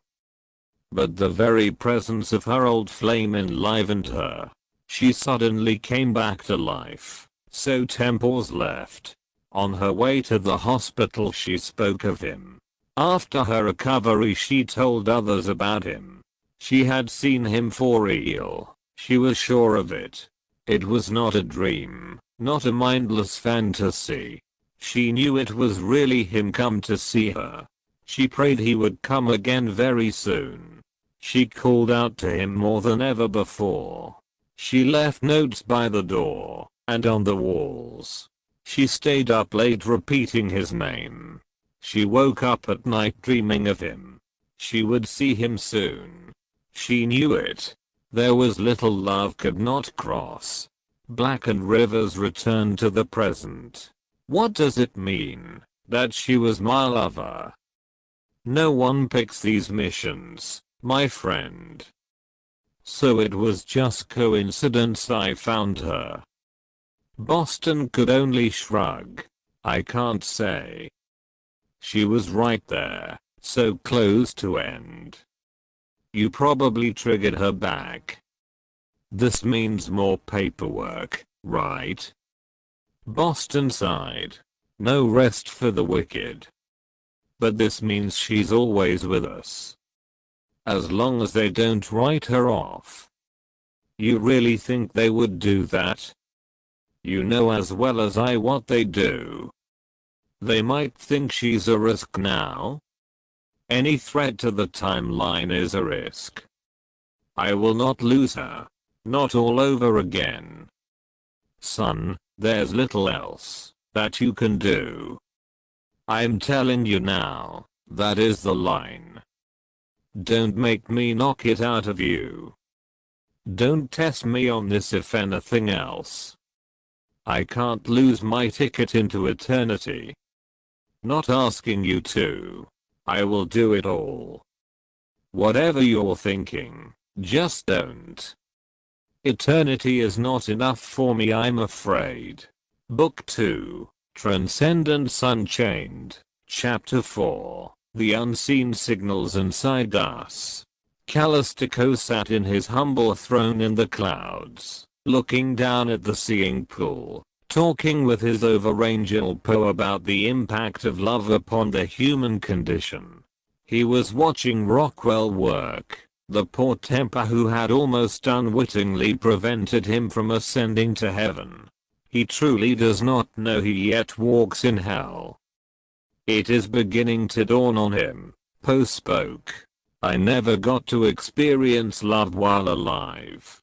But the very presence of her old flame enlivened her. She suddenly came back to life. So Tempors left. On her way to the hospital she spoke of him. After her recovery she told others about him. She had seen him for real. She was sure of it. It was not a dream, not a mindless fantasy. She knew it was really him come to see her. She prayed he would come again very soon. She called out to him more than ever before. She left notes by the door and on the walls. She stayed up late repeating his name. She woke up at night dreaming of him. She would see him soon. She knew it. There was little love could not cross. Blackened rivers returned to the present. What does it mean that she was my lover? No one picks these missions, my friend. So it was just coincidence I found her. Boston could only shrug. I can't say. She was right there, so close to end. You probably triggered her back. This means more paperwork, right? Boston sighed. No rest for the wicked. But this means she's always with us. As long as they don't write her off. You really think they would do that? You know as well as I what they do. They might think she's a risk now. Any threat to the timeline is a risk. I will not lose her. Not all over again. Son, there's little else that you can do. I'm telling you now, that is the line. Don't make me knock it out of you. Don't test me on this if anything else. I can't lose my ticket into eternity. Not asking you to. I will do it all. Whatever you're thinking, just don't. Eternity is not enough for me, I'm afraid. Book 2, Transcendence Unchained, Chapter 4, The Unseen Signals Inside Us. Callistico sat in his humble throne in the clouds, looking down at the seeing pool, talking with his overangel Poe about the impact of love upon the human condition. He was watching Rockwell work, the poor Tempor who had almost unwittingly prevented him from ascending to heaven. He truly does not know he yet walks in hell. It is beginning to dawn on him. Poe spoke. I never got to experience love while alive.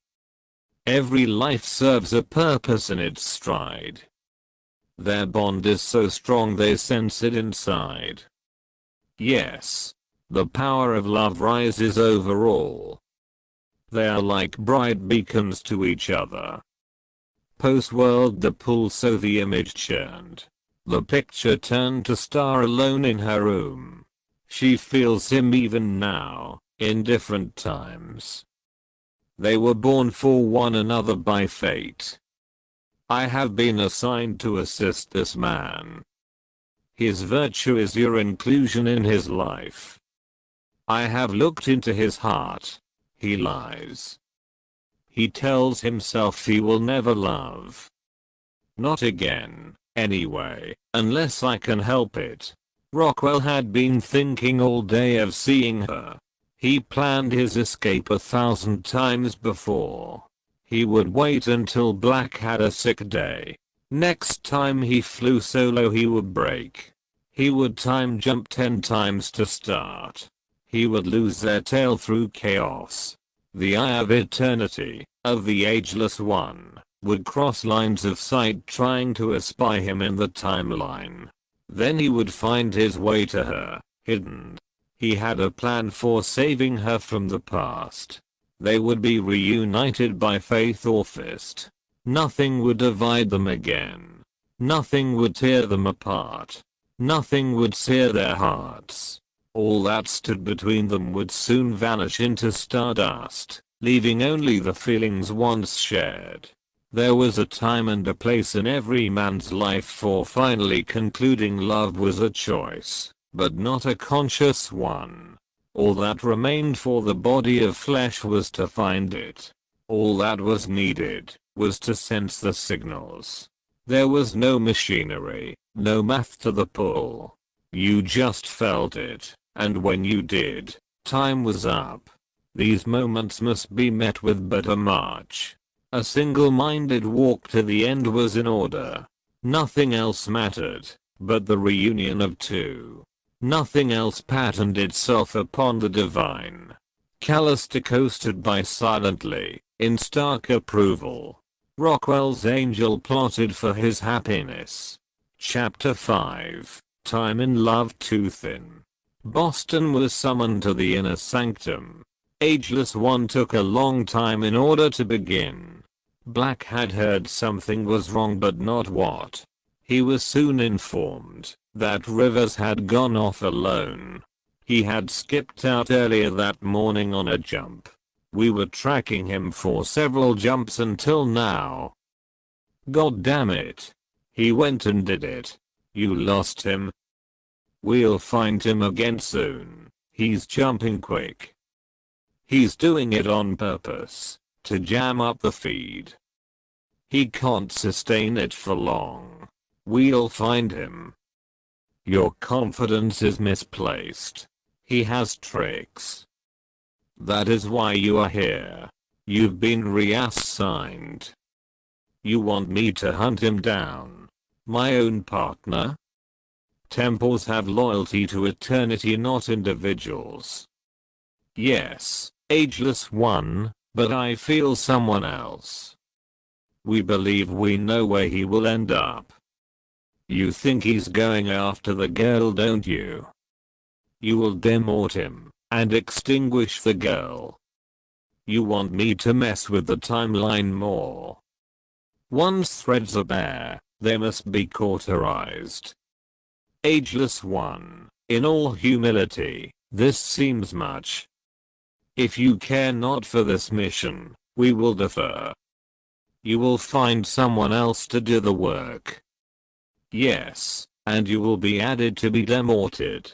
Every life serves a purpose in its stride. Their bond is so strong they sense it inside. Yes. The power of love rises over all. They are like bright beacons to each other. Poe swirled the pool so the image churned. The picture turned to Star alone in her room. She feels him even now, in different times. They were born for one another by fate. I have been assigned to assist this man. His virtue is your inclusion in his life. I have looked into his heart. He lies. He tells himself he will never love. Not again, anyway, unless I can help it. Rockwell had been thinking all day of seeing her. He planned his escape 1,000 times before. He would wait until Black had a sick day. Next time he flew solo he would break. He would time jump 10 times to start. He would lose their tail through chaos. The eye of eternity, of the Ageless One, would cross lines of sight trying to espy him in the timeline. Then he would find his way to her, hidden. He had a plan for saving her from the past. They would be reunited by faith or fist. Nothing would divide them again. Nothing would tear them apart. Nothing would sear their hearts. All that stood between them would soon vanish into stardust, leaving only the feelings once shared. There was a time and a place in every man's life for finally concluding love was a choice, but not a conscious one. All that remained for the body of flesh was to find it. All that was needed was to sense the signals. There was no machinery, no math to the pull. You just felt it, and when you did, time was up. These moments must be met with but a march. A single-minded walk to the end was in order. Nothing else mattered, but the reunion of two. Nothing else patterned itself upon the divine. Callistico stood by silently, in stark approval. Rockwell's angel plotted for his happiness. Chapter 5, Time in Love Too Thin. Boston was summoned to the inner sanctum. Aegeless One took a long time in order to begin. Black had heard something was wrong, but not what. He was soon informed that Rivers had gone off alone. He had skipped out earlier that morning on a jump. We were tracking him for several jumps until now. God damn it. He went and did it. You lost him. We'll find him again soon. He's jumping quick. He's doing it on purpose to jam up the feed. He can't sustain it for long. We'll find him. Your confidence is misplaced. He has tricks. That is why you are here. You've been reassigned. You want me to hunt him down? My own partner? Temples have loyalty to eternity, not individuals. Yes, Ageless One, but I feel someone else. We believe we know where he will end up. You think he's going after the girl, don't you? You will demort him and extinguish the girl. You want me to mess with the timeline more? Once threads are bare, they must be cauterized. Ageless One, in all humility, this seems much. If you care not for this mission, we will defer. You will find someone else to do the work. Yes, and you will be added to be demorted.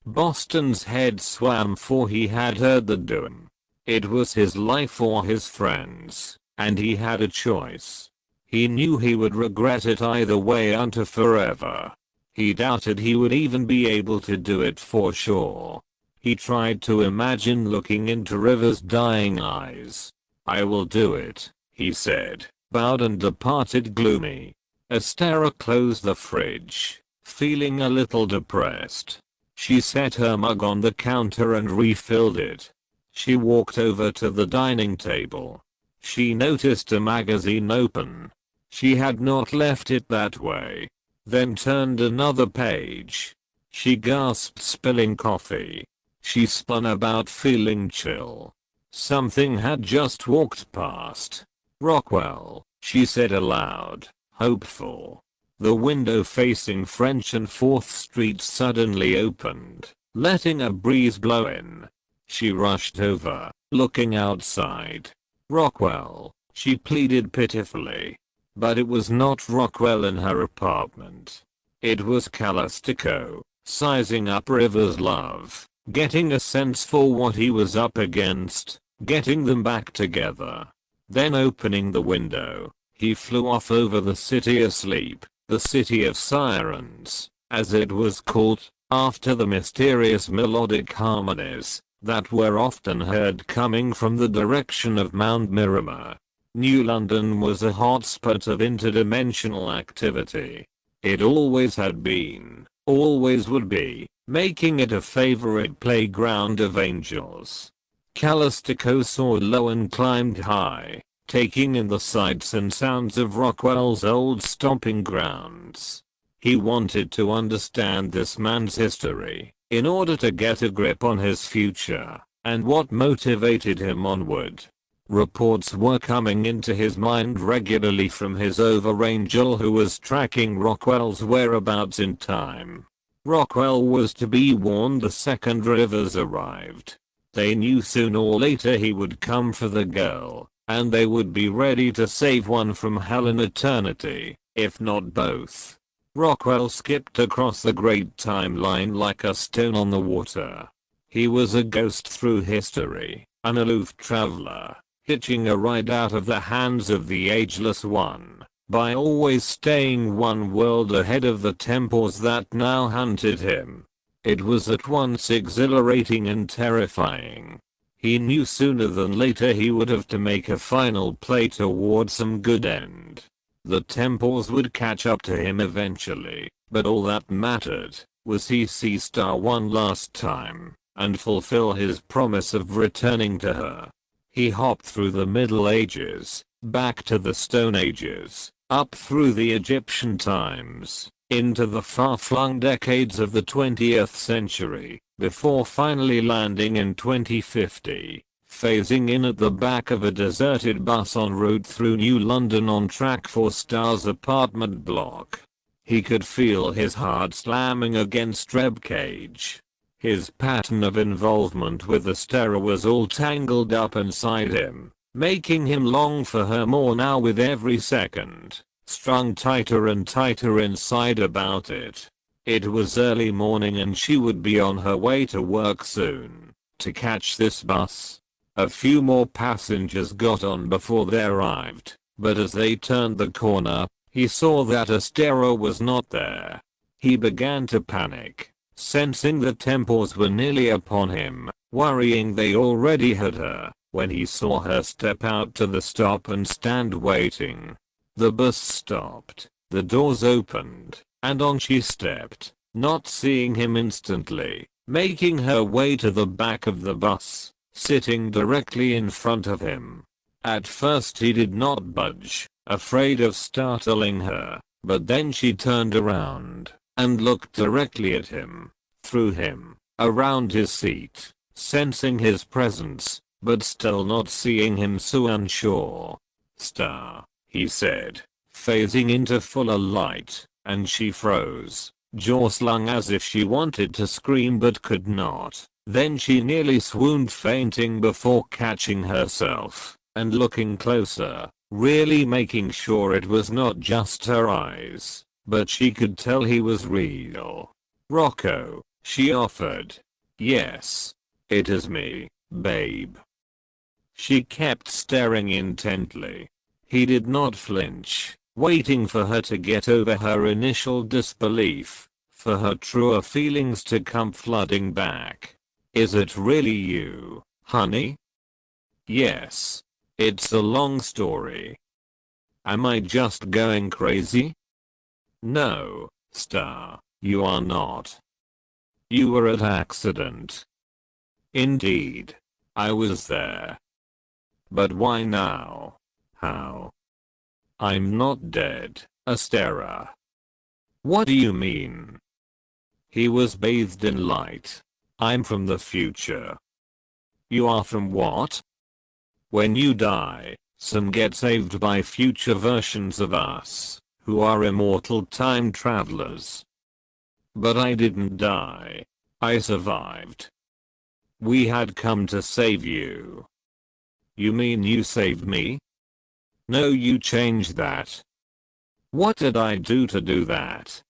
Boston's head swam, for he had heard the doom. It was his life or his friends, and he had a choice. He knew he would regret it either way unto forever. He doubted he would even be able to do it for sure. He tried to imagine looking into River's dying eyes. I will do it, he said, bowed and departed gloomy. Estera closed the fridge, feeling a little depressed. She set her mug on the counter and refilled it. She walked over to the dining table. She noticed a magazine open. She had not left it that way. Then turned another page. She gasped, spilling coffee. She spun about, feeling chill. Something had just walked past. Rockwell, she said aloud, hopeful. The window facing French and 4th Street suddenly opened, letting a breeze blow in. She rushed over, looking outside. Rockwell, she pleaded pitifully. But it was not Rockwell in her apartment. It was Calistico, sizing up River's love, getting a sense for what he was up against, getting them back together. Then opening the window, he flew off over the city asleep, the city of sirens, as it was called, after the mysterious melodic harmonies that were often heard coming from the direction of Mount Miramar. New London was a hotspot of interdimensional activity. It always had been, always would be, making it a favorite playground of angels. Calistico soared low and climbed high, taking in the sights and sounds of Rockwell's old stomping grounds. He wanted to understand this man's history, in order to get a grip on his future, and what motivated him onward. Reports were coming into his mind regularly from his overangel, who was tracking Rockwell's whereabouts in time. Rockwell was to be warned the second Rivers arrived. They knew soon or later he would come for the girl, and they would be ready to save one from hell and eternity, if not both. Rockwell skipped across the great timeline like a stone on the water. He was a ghost through history, an aloof traveler, hitching a ride out of the hands of the Ageless One, by always staying one world ahead of the Tempors that now hunted him. It was at once exhilarating and terrifying. He knew sooner than later he would have to make a final play toward some good end. The Tempors would catch up to him eventually, but all that mattered was he see Star one last time, and fulfill his promise of returning to her. He hopped through the Middle Ages, back to the Stone Ages, up through the Egyptian times, into the far-flung decades of the 20th century, before finally landing in 2050, phasing in at the back of a deserted bus en route through New London on track for Star's apartment block. He could feel his heart slamming against ribcage. His pattern of involvement with Estera was all tangled up inside him, making him long for her more now with every second, strung tighter and tighter inside about it. It was early morning and she would be on her way to work soon, to catch this bus. A few more passengers got on before they arrived, but as they turned the corner, he saw that Estera was not there. He began to panic, sensing the Tempors were nearly upon him, worrying they already had her, when he saw her step out to the stop and stand waiting. The bus stopped, the doors opened, and on she stepped, not seeing him instantly, making her way to the back of the bus, sitting directly in front of him. At first he did not budge, afraid of startling her, but then she turned around and looked directly at him, through him, around his seat, sensing his presence, but still not seeing him, so unsure. "Star," he said, phasing into fuller light, and she froze, jaw slung as if she wanted to scream but could not. Then she nearly swooned, fainting before catching herself and looking closer, really making sure it was not just her eyes, but she could tell he was real. "Rocco," she offered. "Yes. It is me, babe." She kept staring intently. He did not flinch, waiting for her to get over her initial disbelief, for her truer feelings to come flooding back. "Is it really you, honey?" "Yes. It's a long story." "Am I just going crazy?" "No, Star, you are not. You were at accident." "Indeed. I was there." "But why now? How?" "I'm not dead, Estera." "What do you mean?" He was bathed in light. "I'm from the future." "You are from what?" "When you die, some get saved by future versions of us, who are immortal time travelers." "But I didn't die. I survived." "We had come to save you." "You mean you saved me?" "No, you changed that." "What did I do to do that?"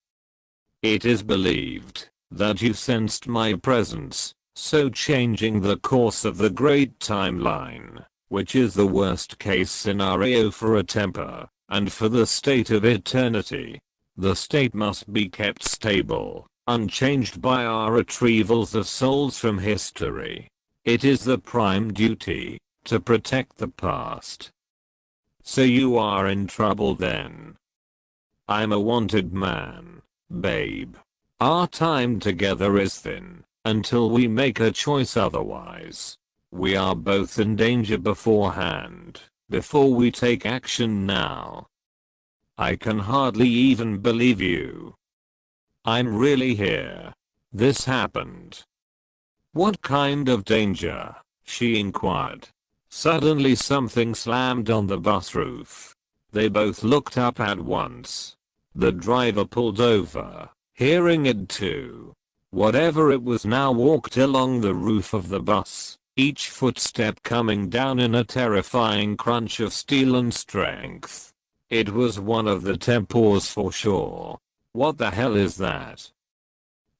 "It is believed that you sensed my presence, so changing the course of the great timeline, which is the worst case scenario for a Tempor, and for the state of eternity. The state must be kept stable, unchanged by our retrievals of souls from history. It is the prime duty to protect the past." "So you are in trouble then?" "I'm a wanted man, babe. Our time together is thin, until we make a choice otherwise. We are both in danger beforehand, before we take action now." "I can hardly even believe you." "I'm really here. This happened." "What kind of danger?" she inquired. Suddenly something slammed on the bus roof. They both looked up at once. The driver pulled over, hearing it too. Whatever it was now walked along the roof of the bus, each footstep coming down in a terrifying crunch of steel and strength. It was one of the Tempors for sure. "What the hell is that?"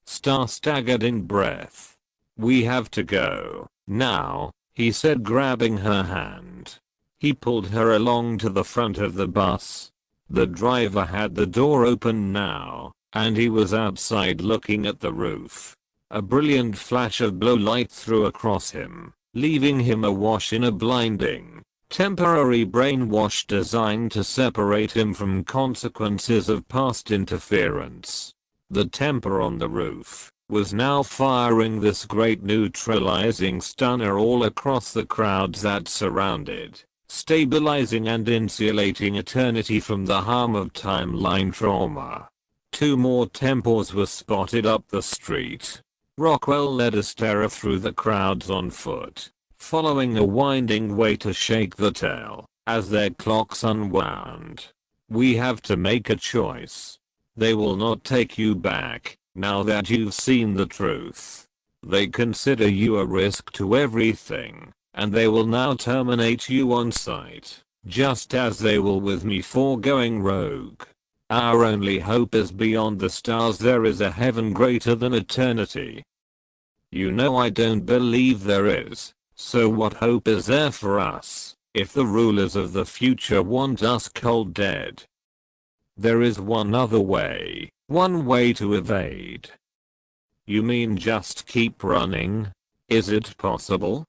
Star staggered in breath. "We have to go now," he said, grabbing her hand. He pulled her along to the front of the bus. The driver had the door open now, and he was outside looking at the roof. A brilliant flash of blue light threw across him, leaving him awash in a blinding, temporary brainwash designed to separate him from consequences of past interference. The Tempor on the roof was now firing this great neutralizing stunner all across the crowds that surrounded, stabilizing and insulating Eterniti from the harm of timeline trauma. 2 more Tempors were spotted up the street. Rockwell led Astera through the crowds on foot, following a winding way to shake the tail, as their clocks unwound. We have to make a choice. They will not take you back, now that you've seen the truth. They consider you a risk to everything, and they will now terminate you on sight, just as they will with me for going rogue. Our only hope is beyond the stars. There is a heaven greater than eternity. You know I don't believe there is, so what hope is there for us, if the rulers of the future want us cold dead? There is one other way, one way to evade. You mean just keep running? Is it possible?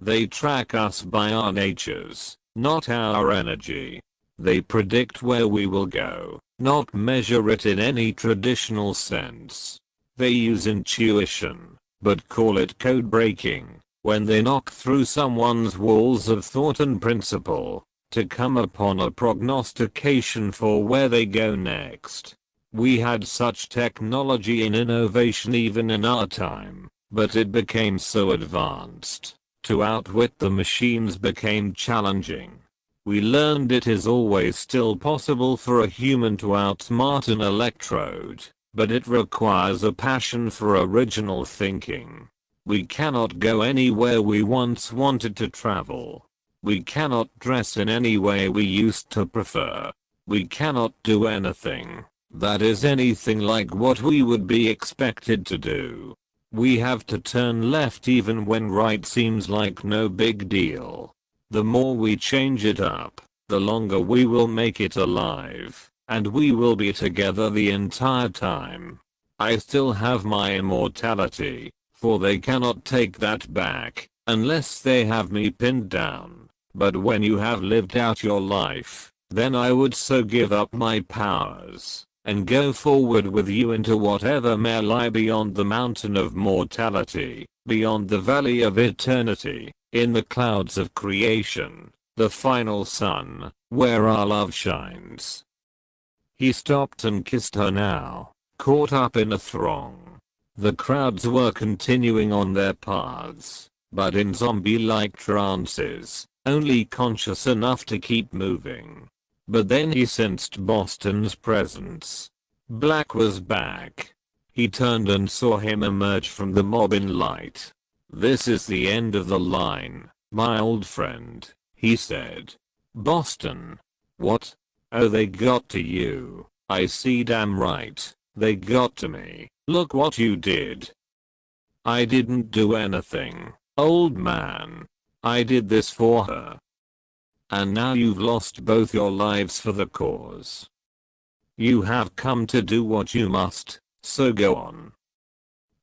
They track us by our natures, not our energy. They predict where we will go, not measure it in any traditional sense. They use intuition, but call it code breaking, when they knock through someone's walls of thought and principle, to come upon a prognostication for where they go next. We had such technology and innovation even in our time, but it became so advanced. To outwit the machines became challenging. We learned it is always still possible for a human to outsmart an electrode, but it requires a passion for original thinking. We cannot go anywhere we once wanted to travel. We cannot dress in any way we used to prefer. We cannot do anything that is anything like what we would be expected to do. We have to turn left even when right seems like no big deal. The more we change it up, the longer we will make it alive, and we will be together the entire time. I still have my immortality, for they cannot take that back, unless they have me pinned down. But when you have lived out your life, then I would so give up my powers, and go forward with you into whatever may lie beyond the mountain of mortality, beyond the valley of eternity, in the clouds of creation, the final sun, where our love shines. He stopped and kissed her now, caught up in a throng. The crowds were continuing on their paths, but in zombie-like trances, only conscious enough to keep moving. But then he sensed Boston's presence. Black was back. He turned and saw him emerge from the mob in light. "This is the end of the line, my old friend," he said. "Boston? What? Oh, they got to you. I see, damn right. They got to me. Look what you did." "I didn't do anything, old man. I did this for her. And now you've lost both your lives for the cause. You have come to do what you must, so go on."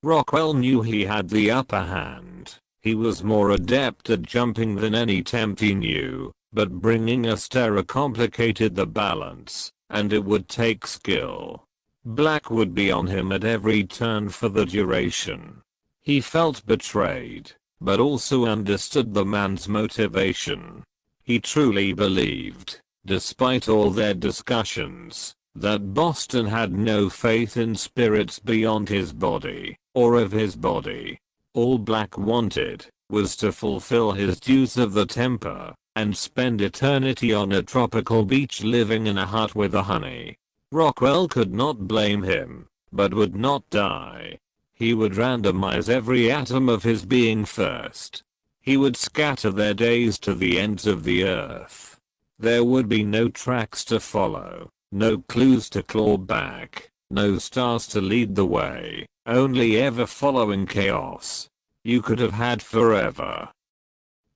Rockwell knew he had the upper hand. He was more adept at jumping than any temp he knew, but bringing Astera complicated the balance, and it would take skill. Black would be on him at every turn for the duration. He felt betrayed, but also understood the man's motivation. He truly believed, despite all their discussions, that Boston had no faith in spirits beyond his body, or of his body. All Black wanted was to fulfill his dues of the Tempor, and spend eternity on a tropical beach living in a hut with a honey. Rockwell could not blame him, but would not die. He would randomize every atom of his being first. He would scatter their days to the ends of the earth. There would be no tracks to follow, no clues to claw back, no stars to lead the way, only ever following chaos. You could have had forever.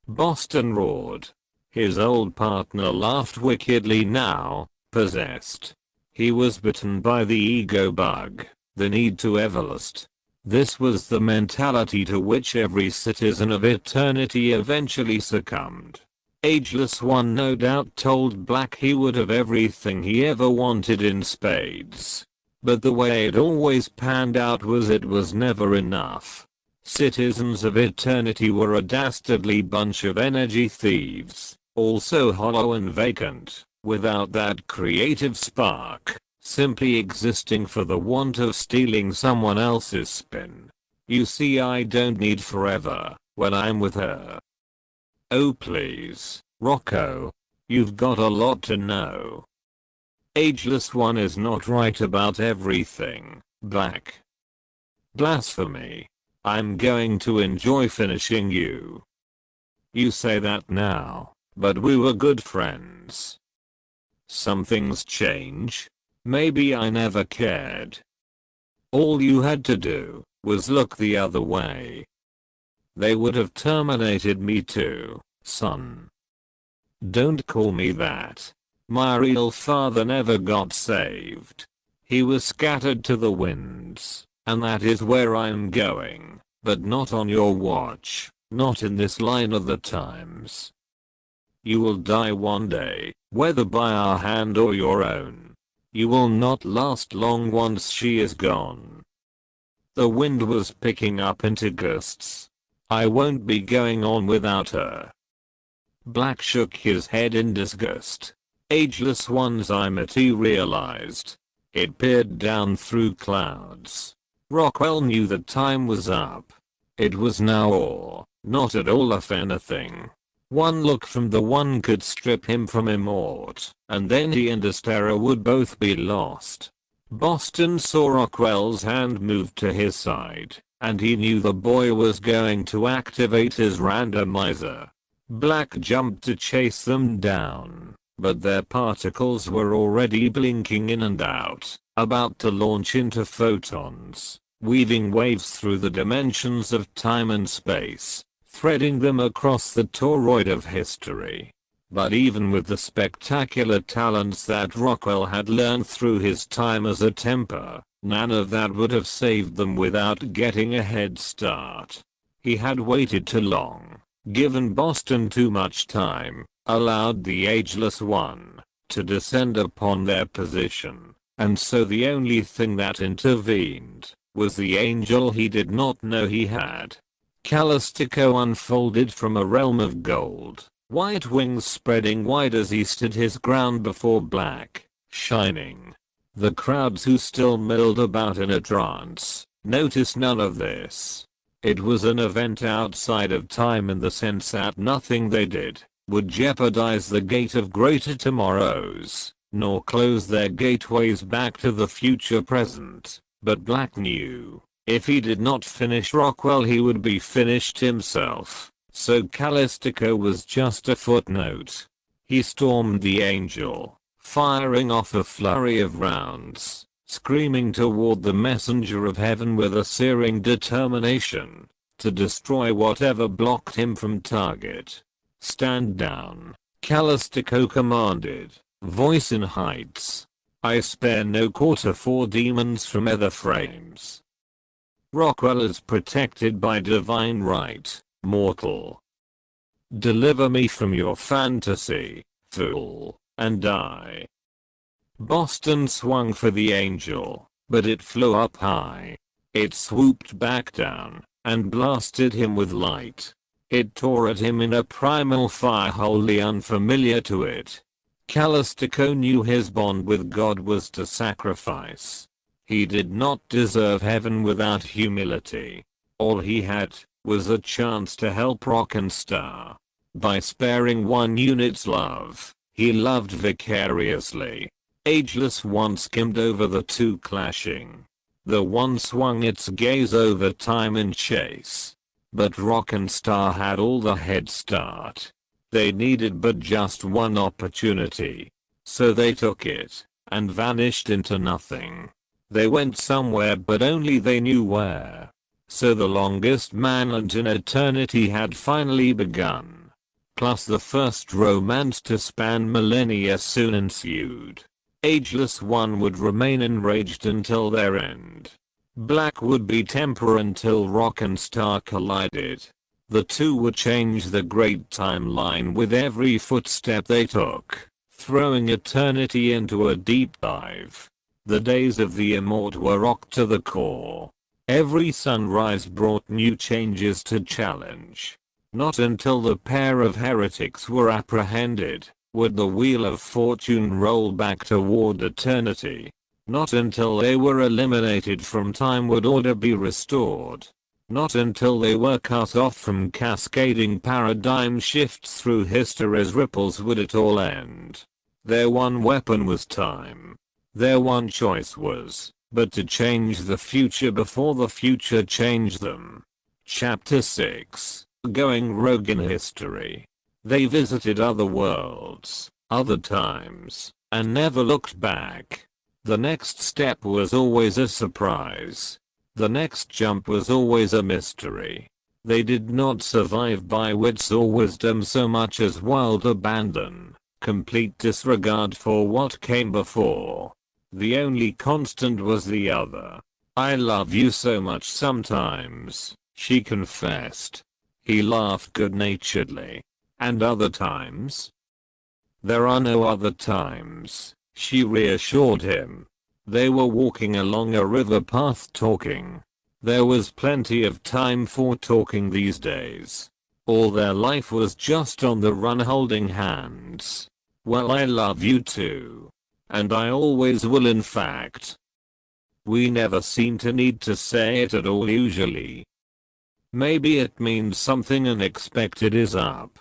Boston roared. His old partner laughed wickedly now, possessed. He was bitten by the ego bug, the need to everlast. This was the mentality to which every citizen of eternity eventually succumbed. Aegeless One no doubt told Black he would have everything he ever wanted in spades. But the way it always panned out was it was never enough. Citizens of eternity were a dastardly bunch of energy thieves. Also hollow and vacant, without that creative spark, simply existing for the want of stealing someone else's spin. You see, I don't need forever when I'm with her. Oh please, Rocco. You've got a lot to know. Ageless One is not right about everything, Black. Blasphemy. I'm going to enjoy finishing you. You say that now, but we were good friends. Some things change. Maybe I never cared. All you had to do was look the other way. They would have terminated me too, son. Don't call me that. My real father never got saved. He was scattered to the winds, and that is where I'm going, but not on your watch, not in this line of the times. You will die one day, whether by our hand or your own. You will not last long once she is gone. The wind was picking up into gusts. I won't be going on without her. Black shook his head in disgust. Ageless One's Eterniti realized. It peered down through clouds. Rockwell knew that time was up. It was now or not at all if anything. One look from the One could strip him from Immort, and then he and Astera would both be lost. Boston saw Rockwell's hand move to his side, and he knew the boy was going to activate his randomizer. Black jumped to chase them down, but their particles were already blinking in and out, about to launch into photons, weaving waves through the dimensions of time and space, threading them across the toroid of history. But even with the spectacular talents that Rockwell had learned through his time as a Tempor, none of that would have saved them without getting a head start. He had waited too long, given Boston too much time, allowed the Ageless One to descend upon their position, and so the only thing that intervened was the angel he did not know he had. Callistico unfolded from a realm of gold, white wings spreading wide as he stood his ground before Black, shining. The crowds who still milled about in a trance noticed none of this. It was an event outside of time in the sense that nothing they did would jeopardize the gate of greater tomorrows, nor close their gateways back to the future present. But Black knew, if he did not finish Rockwell he would be finished himself. So Callistico was just a footnote. He stormed the angel, firing off a flurry of rounds, screaming toward the messenger of heaven with a searing determination to destroy whatever blocked him from target. Stand down, Callistico commanded, voice in heights. I spare no quarter for demons from other frames. Rockwell is protected by divine right. Mortal. Deliver me from your fantasy, fool, and die. Boston swung for the angel, but it flew up high. It swooped back down, and blasted him with light. It tore at him in a primal fire wholly unfamiliar to it. Callistico knew his bond with God was to sacrifice. He did not deserve heaven without humility. All he had was a chance to help Rock and Star. By sparing one unit's love, he loved vicariously. Ageless One skimmed over the two clashing. The one swung its gaze over time in chase. But Rock and Star had all the head start. They needed but just one opportunity. So they took it, and vanished into nothing. They went somewhere but only they knew where. So the longest manhunt in eternity had finally begun. Plus the first romance to span millennia soon ensued. Ageless One would remain enraged until their end. Black would be Tempor until Rock and Star collided. The two would change the great timeline with every footstep they took, throwing eternity into a deep dive. The days of the Immort were rocked to the core. Every sunrise brought new changes to challenge. Not until the pair of heretics were apprehended would the wheel of fortune roll back toward eternity. Not until they were eliminated from time would order be restored. Not until they were cut off from cascading paradigm shifts through history's ripples would it all end. Their one weapon was time. Their one choice was but to change the future before the future changed them. Chapter 6. Going rogue in history. They visited other worlds, other times, and never looked back. The next step was always a surprise. The next jump was always a mystery. They did not survive by wits or wisdom so much as wild abandon, complete disregard for what came before. The only constant was the other. "I love you so much sometimes," she confessed. He laughed good-naturedly. "And other times?" "There are no other times," she reassured him. They were walking along a river path talking. There was plenty of time for talking these days. All their life was just on the run holding hands. "Well, I love you too. And I always will, in fact." We never seem to need to say it at all usually. Maybe it means something unexpected is up.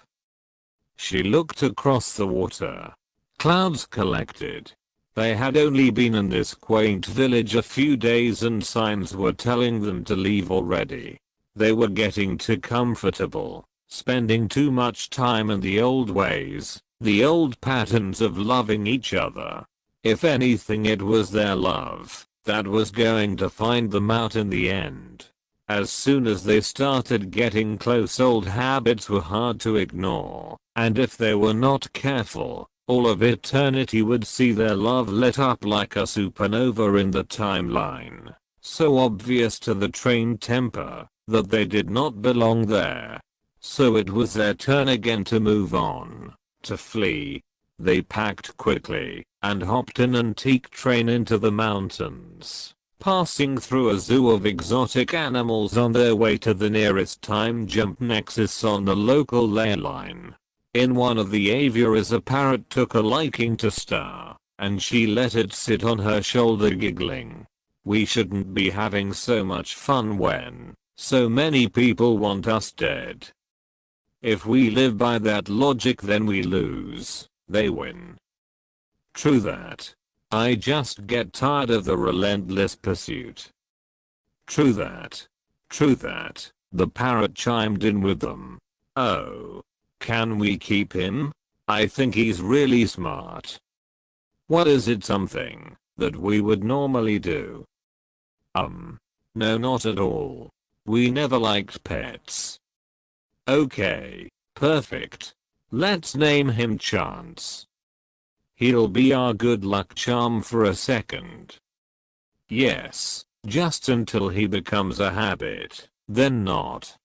She looked across the water. Clouds collected. They had only been in this quaint village a few days and signs were telling them to leave already. They were getting too comfortable, spending too much time in the old ways, the old patterns of loving each other. If anything, it was their love that was going to find them out in the end. As soon as they started getting close, old habits were hard to ignore, and if they were not careful, all of eternity would see their love lit up like a supernova in the timeline. So obvious to the trained temper that they did not belong there. So it was their turn again to move on, to flee. They packed quickly and hopped an antique train into the mountains, passing through a zoo of exotic animals on their way to the nearest time jump nexus on the local ley line. In one of the aviaries, a parrot took a liking to Star, and she let it sit on her shoulder giggling. "We shouldn't be having so much fun when so many people want us dead. If we live by that logic, then we lose, they win." True that. I just get tired of the relentless pursuit. True that. True that. The parrot chimed in with them. "Oh. Can we keep him? I think he's really smart." "What is it, something that we would normally do?" No, not at all. We never liked pets." "Okay. Perfect. Let's name him Chance. He'll be our good luck charm for a second." "Yes, just until he becomes a habit, then not."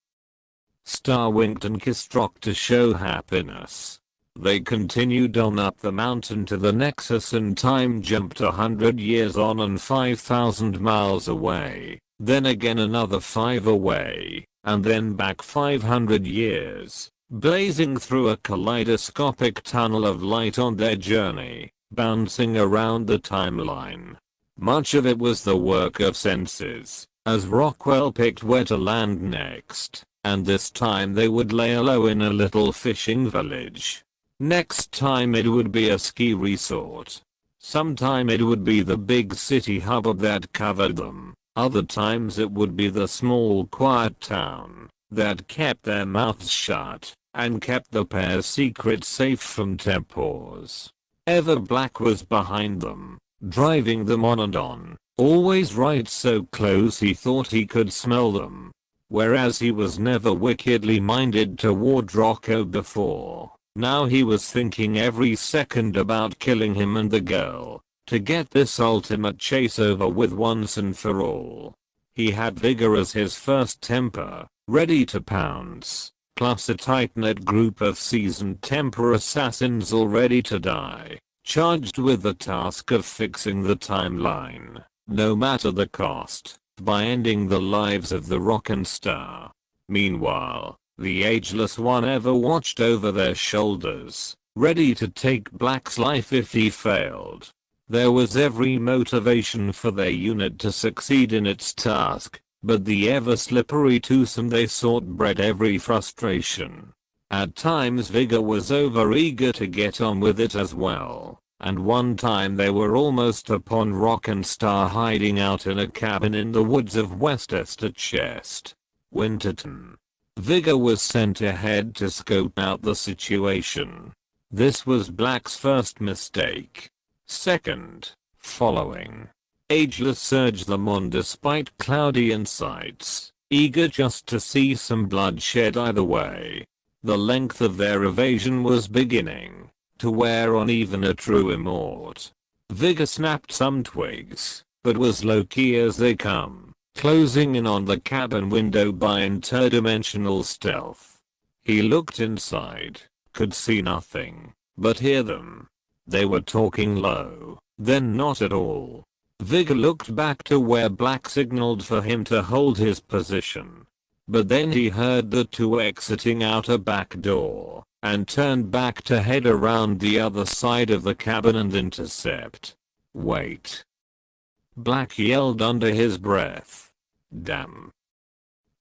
Star winked and kissed Rock to show happiness. They continued on up the mountain to the Nexus and time jumped 100 years on and 5,000 miles away, then again another 5 away, and then back 500 years, blazing through a kaleidoscopic tunnel of light on their journey, bouncing around the timeline. Much of it was the work of senses, as Rockwell picked where to land next, and this time they would lay low in a little fishing village. Next time it would be a ski resort. Sometime it would be the big city hub that covered them. Other times it would be the small quiet town that kept their mouths shut and kept the pair's secret safe from Tempors. Ever Black was behind them, driving them on and on, always right so close he thought he could smell them. Whereas he was never wickedly minded toward Rocco before, now he was thinking every second about killing him and the girl, to get this ultimate chase over with once and for all. He had vigor as his first temper, ready to pounce, plus a tight-knit group of seasoned temper assassins all ready to die, charged with the task of fixing the timeline, no matter the cost, by ending the lives of the Rock and Star. Meanwhile, The Ageless One ever watched over their shoulders, ready to take Black's life if he failed. There was every motivation for their unit to succeed in its task, but the ever-slippery twosome they sought bred every frustration. At times Vigor was overeager to get on with it as well, and one time they were almost upon Rock and Star hiding out in a cabin in the woods of Westchester Chest, Winterton. Vigor was sent ahead to scope out the situation. This was Black's first mistake. Second, following. Ageless urged them on despite cloudy insights, eager just to see some bloodshed either way. The length of their evasion was beginning to wear on even a true immort. Vigor snapped some twigs, but was low-key as they come, closing in on the cabin window by interdimensional stealth. He looked inside, could see nothing, but hear them. They were talking low, then not at all. Vigor looked back to where Black signaled for him to hold his position. But then he heard the two exiting out a back door, and turned back to head around the other side of the cabin and intercept. Wait. Black yelled under his breath. Damn.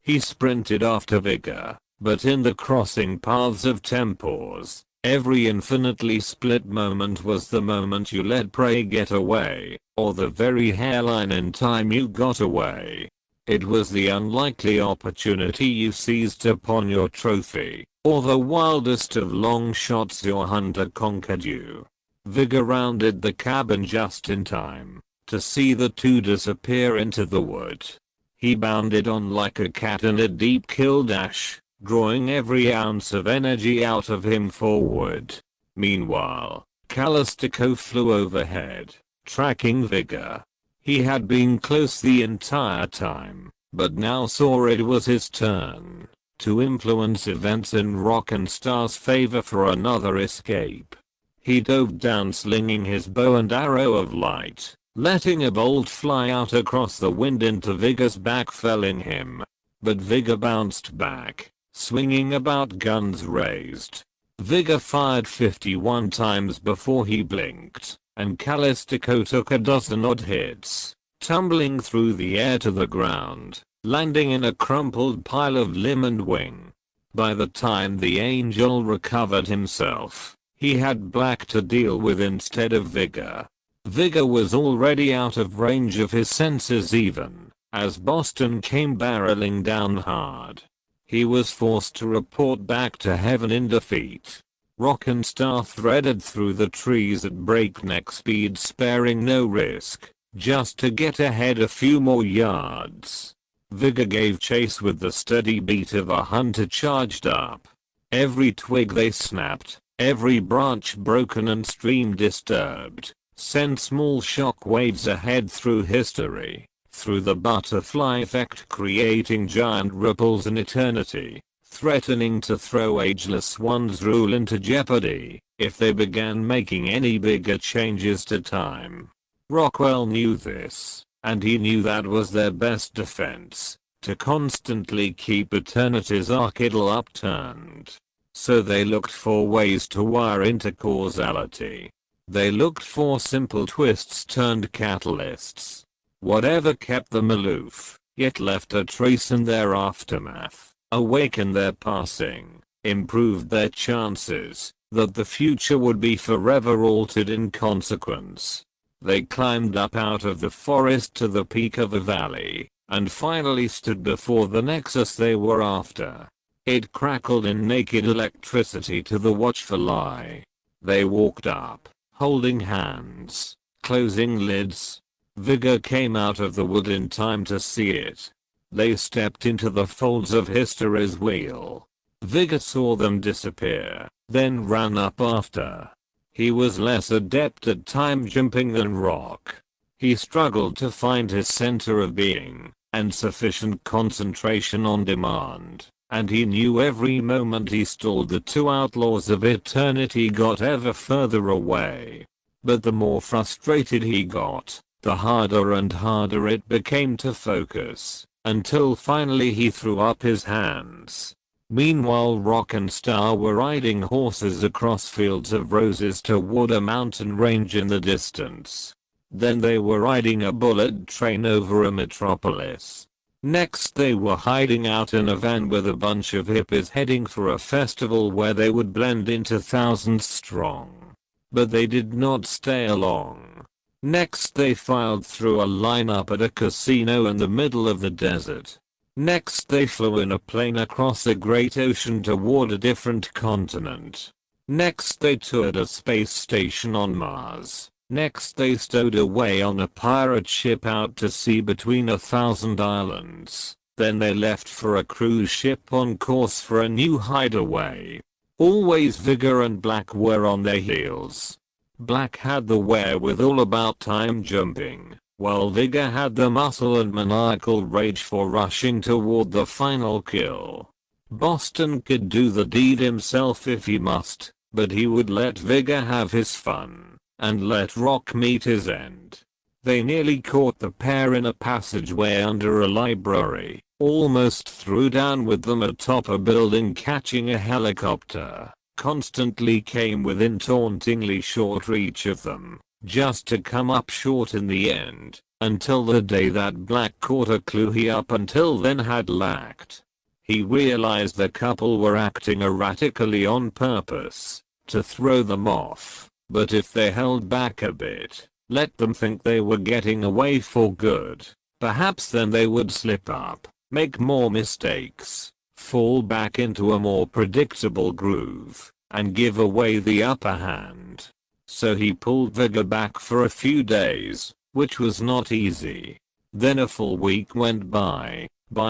He sprinted after Vigor, but in the crossing paths of Tempors, every infinitely split moment was the moment you let prey get away, or the very hairline in time you got away. It was the unlikely opportunity you seized upon your trophy, or the wildest of long shots your hunter conquered you. Vigor rounded the cabin just in time to see the two disappear into the wood. He bounded on like a cat in a deep kill dash, drawing every ounce of energy out of him forward. Meanwhile, Callistico flew overhead, tracking Vigor. He had been close the entire time, but now saw it was his turn to influence events in Rock and Star's favor for another escape. He dove down slinging his bow and arrow of light, letting a bolt fly out across the wind into Vigor's back, felling him. But Vigor bounced back, swinging about, guns raised. Vigor fired 51 times before he blinked, and Callistico took a dozen odd hits, tumbling through the air to the ground, landing in a crumpled pile of limb and wing. By the time the angel recovered himself, he had Black to deal with instead of Vigor. Vigor was already out of range of his senses even as Boston came barreling down hard. He was forced to report back to heaven in defeat. Rock and Star threaded through the trees at breakneck speed, sparing no risk, just to get ahead a few more yards. Vigor gave chase with the steady beat of a hunter charged up. Every twig they snapped, every branch broken and stream disturbed, sent small shock waves ahead through history, through the butterfly effect, creating giant ripples in eternity, threatening to throw Ageless One's rule into jeopardy if they began making any bigger changes to time. Rockwell knew this, and he knew that was their best defense, to constantly keep Eternity's arcadal upturned. So they looked for ways to wire into causality. They looked for simple twists turned catalysts. Whatever kept them aloof, yet left a trace in their aftermath, awakened their passing, improved their chances, that the future would be forever altered in consequence. They climbed up out of the forest to the peak of a valley, and finally stood before the nexus they were after. It crackled in naked electricity to the watchful eye. They walked up, holding hands, closing lids. Vigor came out of the wood in time to see it. They stepped into the folds of history's wheel. Vigor saw them disappear, then ran up after. He was less adept at time jumping than Rock. He struggled to find his center of being, and sufficient concentration on demand, and he knew every moment he stalled the two outlaws of eternity got ever further away. But the more frustrated he got, the harder and harder it became to focus, until finally he threw up his hands. Meanwhile Rock and Star were riding horses across fields of roses toward a mountain range in the distance. Then they were riding a bullet train over a metropolis. Next they were hiding out in a van with a bunch of hippies heading for a festival where they would blend into thousands strong. But they did not stay long. Next they filed through a lineup at a casino in the middle of the desert. Next they flew in a plane across the great ocean toward a different continent. Next they toured a space station on Mars. Next they stowed away on a pirate ship out to sea between 1,000 islands. Then they left for a cruise ship on course for a new hideaway. Always Vigor and Black were on their heels. Black had the wherewithal about time jumping, while Vigor had the muscle and maniacal rage for rushing toward the final kill. Boston could do the deed himself if he must, but he would let Vigor have his fun, and let Rock meet his end. They nearly caught the pair in a passageway under a library, almost threw down with them atop a building catching a helicopter. Constantly came within tauntingly short reach of them, just to come up short in the end, until the day that Black caught a clue he up until then had lacked. He realized the couple were acting erratically on purpose, to throw them off, but if they held back a bit, let them think they were getting away for good, perhaps then they would slip up, make more mistakes, fall back into a more predictable groove, and give away the upper hand. So he pulled Vigor back for a few days, which was not easy. Then a full week went by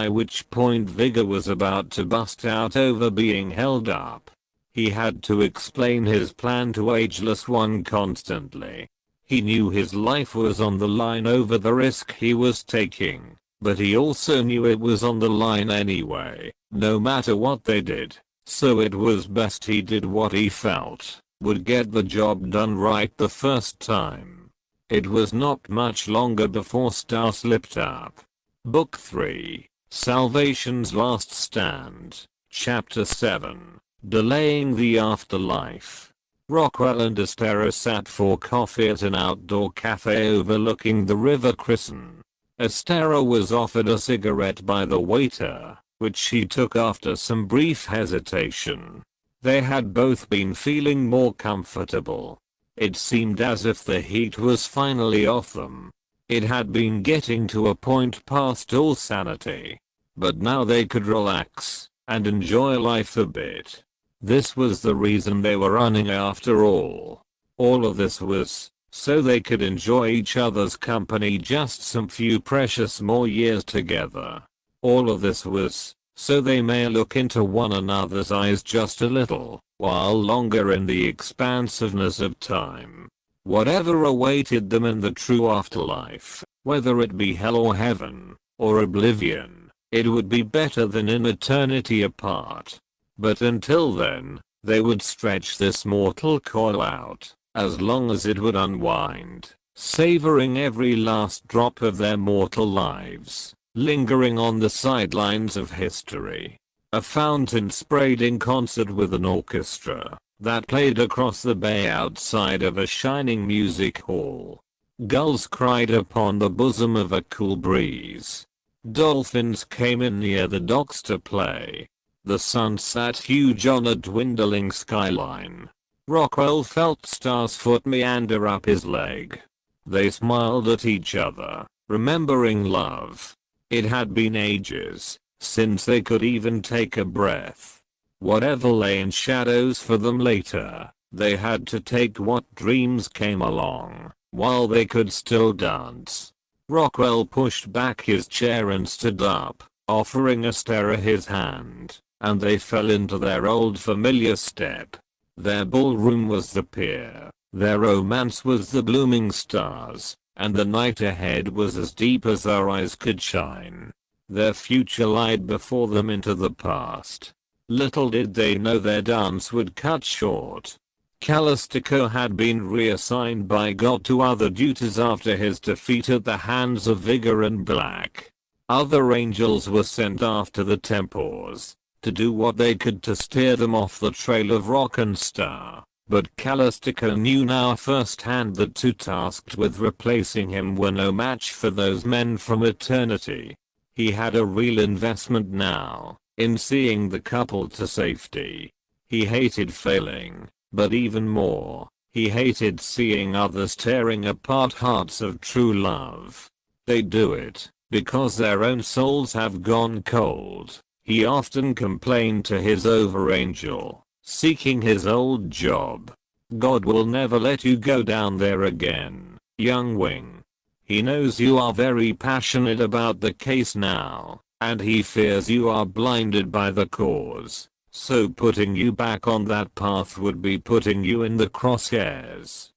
which point Vigor was about to bust out over being held up. He had to explain his plan to Aegeless One constantly. He knew his life was on the line over the risk he was taking, but he also knew it was on the line anyway, no matter what they did. So it was best he did what he felt would get the job done right the first time. It was not much longer before Star slipped up. Book 3, Salvation's Last Stand, Chapter 7, Delaying the Afterlife. Rockwell and Astera sat for coffee at an outdoor cafe overlooking the River Kristen. Astera was offered a cigarette by the waiter, which she took after some brief hesitation. They had both been feeling more comfortable. It seemed as if the heat was finally off them. It had been getting to a point past all sanity. But now they could relax and enjoy life a bit. This was the reason they were running after all. All of this was so they could enjoy each other's company just some few precious more years together. All of this was so they may look into one another's eyes just a little while longer in the expansiveness of time. Whatever awaited them in the true afterlife, whether it be hell or heaven, or oblivion, it would be better than an eternity apart. But until then, they would stretch this mortal coil out, as long as it would unwind, savoring every last drop of their mortal lives, lingering on the sidelines of history. A fountain sprayed in concert with an orchestra that played across the bay outside of a shining music hall. Gulls cried upon the bosom of a cool breeze. Dolphins came in near the docks to play. The sun sat huge on a dwindling skyline. Rockwell felt Star's foot meander up his leg. They smiled at each other, remembering love. It had been ages since they could even take a breath. Whatever lay in shadows for them later, they had to take what dreams came along, while they could still dance. Rockwell pushed back his chair and stood up, offering Astera his hand, and they fell into their old familiar step. Their ballroom was the pier, their romance was the blooming stars, and the night ahead was as deep as their eyes could shine. Their future lied before them into the past. Little did they know their dance would cut short. Callistico had been reassigned by God to other duties after his defeat at the hands of Vigor and Black. Other angels were sent after the Tempors. to do what they could to steer them off the trail of Rock and Star. But Calistico knew now firsthand that two tasked with replacing him were no match for those men from Eternity. He had a real investment now in seeing the couple to safety. He hated failing, but even more, he hated seeing others tearing apart hearts of true love. They do it because their own souls have gone cold. He often complained to his overangel, seeking his old job. God will never let you go down there again, young wing. He knows you are very passionate about the case now, and he fears you are blinded by the cause. So putting you back on that path would be putting you in the crosshairs.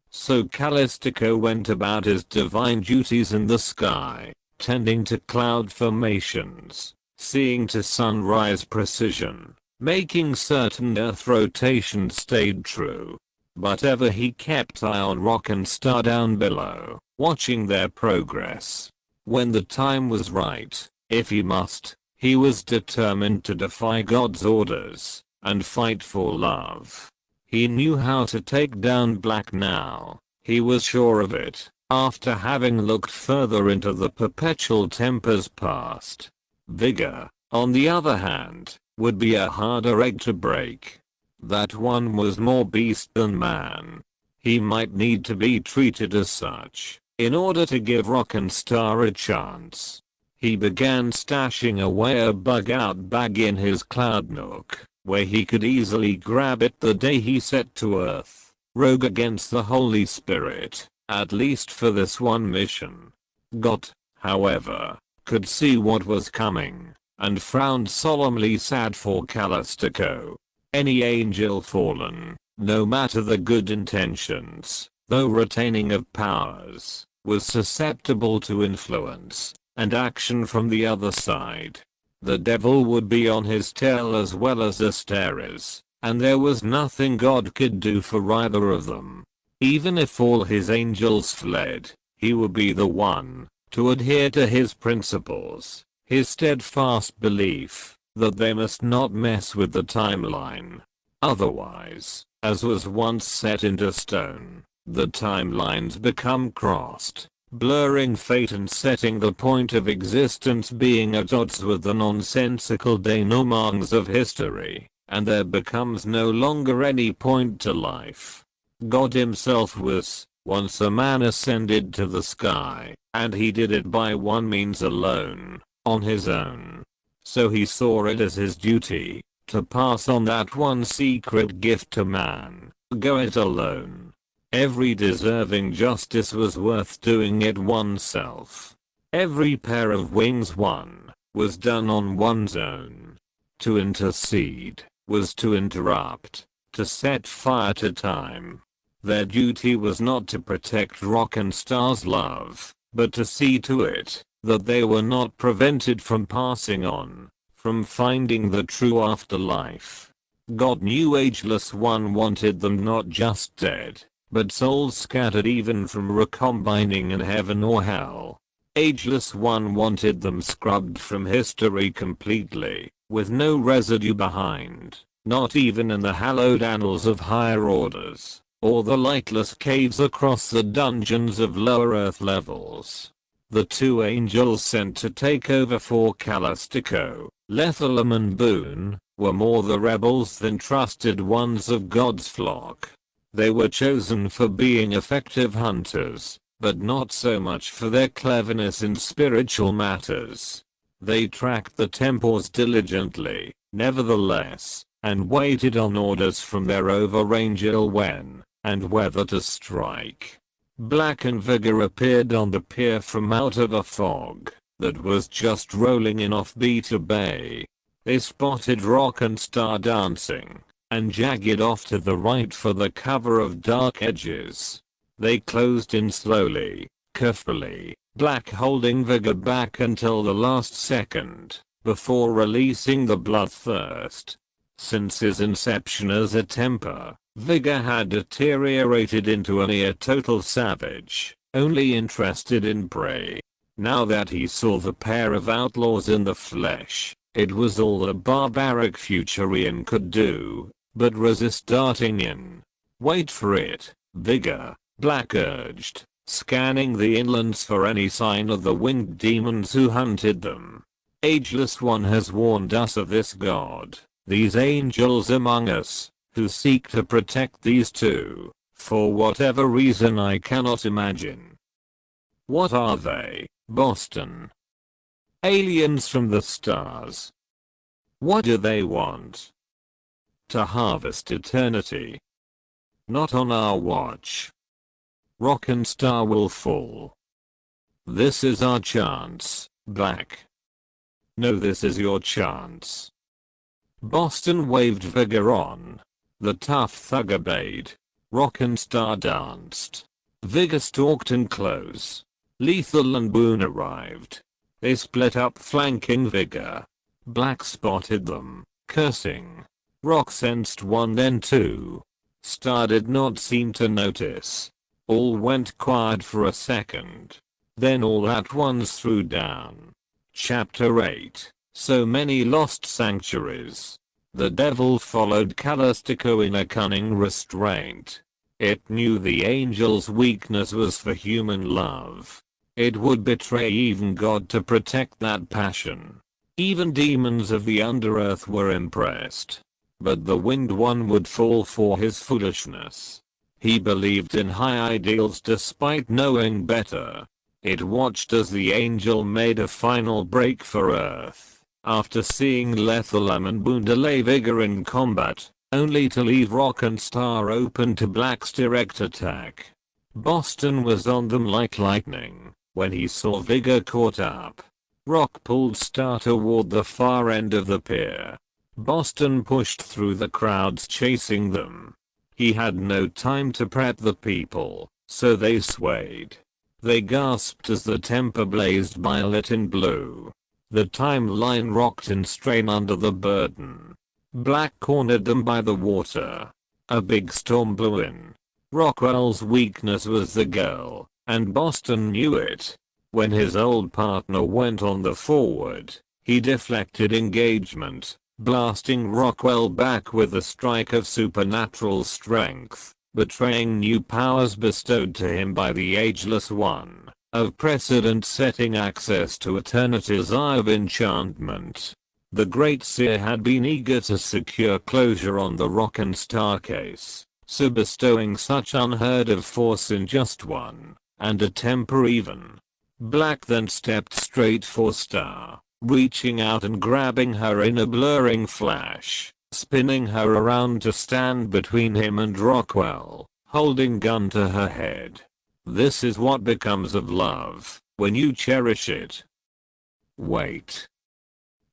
So Calistico went about his divine duties in the sky, tending to cloud formations, seeing to sunrise precision, making certain Earth rotation stayed true. But ever he kept eye on Rock and Star down below, watching their progress. When the time was right, if he must, he was determined to defy God's orders and fight for love. He knew how to take down Black now. He was sure of it, after having looked further into the perpetual Tempors past. Vigor, on the other hand, would be a harder egg to break. That one was more beast than man. He might need to be treated as such in order to give Rock and Star a chance. He began stashing away a bug-out bag in his cloud nook, where he could easily grab it the day he set to Earth, rogue against the Holy Spirit, at least for this one mission. God, however, could see what was coming, and frowned solemnly sad for Calistico. Any angel fallen, no matter the good intentions, though retaining of powers, was susceptible to influence and action from the other side. The devil would be on his tail as well as Asteris, and there was nothing God could do for either of them. Even if all his angels fled, he would be the one to adhere to his principles, his steadfast belief that they must not mess with the timeline. Otherwise, as was once set into stone, the timelines become crossed, blurring fate and setting the point of existence being at odds with the nonsensical denouements of history, and there becomes no longer any point to life. God himself was once a man ascended to the sky, and he did it by one means alone, on his own. So he saw it as his duty to pass on that one secret gift to man. Go it alone. Every deserving justice was worth doing it oneself. Every pair of wings won was done on one's own. To intercede was to interrupt, to set fire to time. Their duty was not to protect Rock and Star's love, but to see to it that they were not prevented from passing on, from finding the true afterlife. God knew Aegeless One wanted them not just dead, but souls scattered even from recombining in heaven or hell. Aegeless One wanted them scrubbed from history completely, with no residue behind, not even in the hallowed annals of higher orders, or the lightless caves across the dungeons of lower earth levels. The two angels sent to take over for Calistico, Lethalum and Boone, were more the rebels than trusted ones of God's flock. They were chosen for being effective hunters, but not so much for their cleverness in spiritual matters. They tracked the Tempors diligently, nevertheless, and waited on orders from their overangel when and whether to strike. Black and Vigor appeared on the pier from out of a fog that was just rolling in off Beta Bay. They spotted Rock and Star dancing, and jagged off to the right for the cover of dark edges. They closed in slowly, carefully, Black holding Vigor back until the last second, before releasing the bloodthirst. Since his inception as a Tempor, Vigor had deteriorated into a near total savage, only interested in prey. Now that he saw the pair of outlaws in the flesh, It was all the barbaric Futurian could do, but resist darting in. Wait for it, Vigor, Black urged, scanning the inlands for any sign of the winged demons who hunted them. Ageless One has warned us of this god, these angels among us, who seek to protect these two, for whatever reason I cannot imagine. What are they, Boston? Aliens from the stars. What do they want? To harvest eternity. Not on our watch. Rock and Star will fall. This is our chance, Black. No, this is your chance. Boston waved Vigor on. The tough thug obeyed. Rock and Star danced. Vigor stalked in close. Lethal and Boone arrived. They split up flanking Vigor. Black spotted them, cursing. Rock sensed one then two. Star did not seem to notice. All went quiet for a second. Then all at once threw down. Chapter 8. So many lost sanctuaries. The devil followed Calistico in a cunning restraint. It knew the angel's weakness was for human love. It would betray even God to protect that passion. Even demons of the underearth were impressed. But the winged one would fall for his foolishness. He believed in high ideals despite knowing better. It watched as the angel made a final break for Earth. After seeing Lethalum and Boone delay Vigor in combat, only to leave Rock and Star open to Black's direct attack. Boston was on them like lightning when he saw Vigor caught up. Rock pulled Star toward the far end of the pier. Boston pushed through the crowds chasing them. He had no time to prep the people, so they swayed. They gasped as the temper blazed violet and blue. The timeline rocked in strain under the burden. Black cornered them by the water. A big storm blew in. Rockwell's weakness was the girl, and Boston knew it. When his old partner went on the forward, he deflected engagement, blasting Rockwell back with a strike of supernatural strength, betraying new powers bestowed to him by the Ageless One, of precedent-setting access to Eternity's Eye of Enchantment. The Great Seer had been eager to secure closure on the Rock and Star case, so bestowing such unheard of force in just one, and a temper even. Black then stepped straight for Star, reaching out and grabbing her in a blurring flash, spinning her around to stand between him and Rockwell, holding gun to her head. This is what becomes of love, when you cherish it. Wait.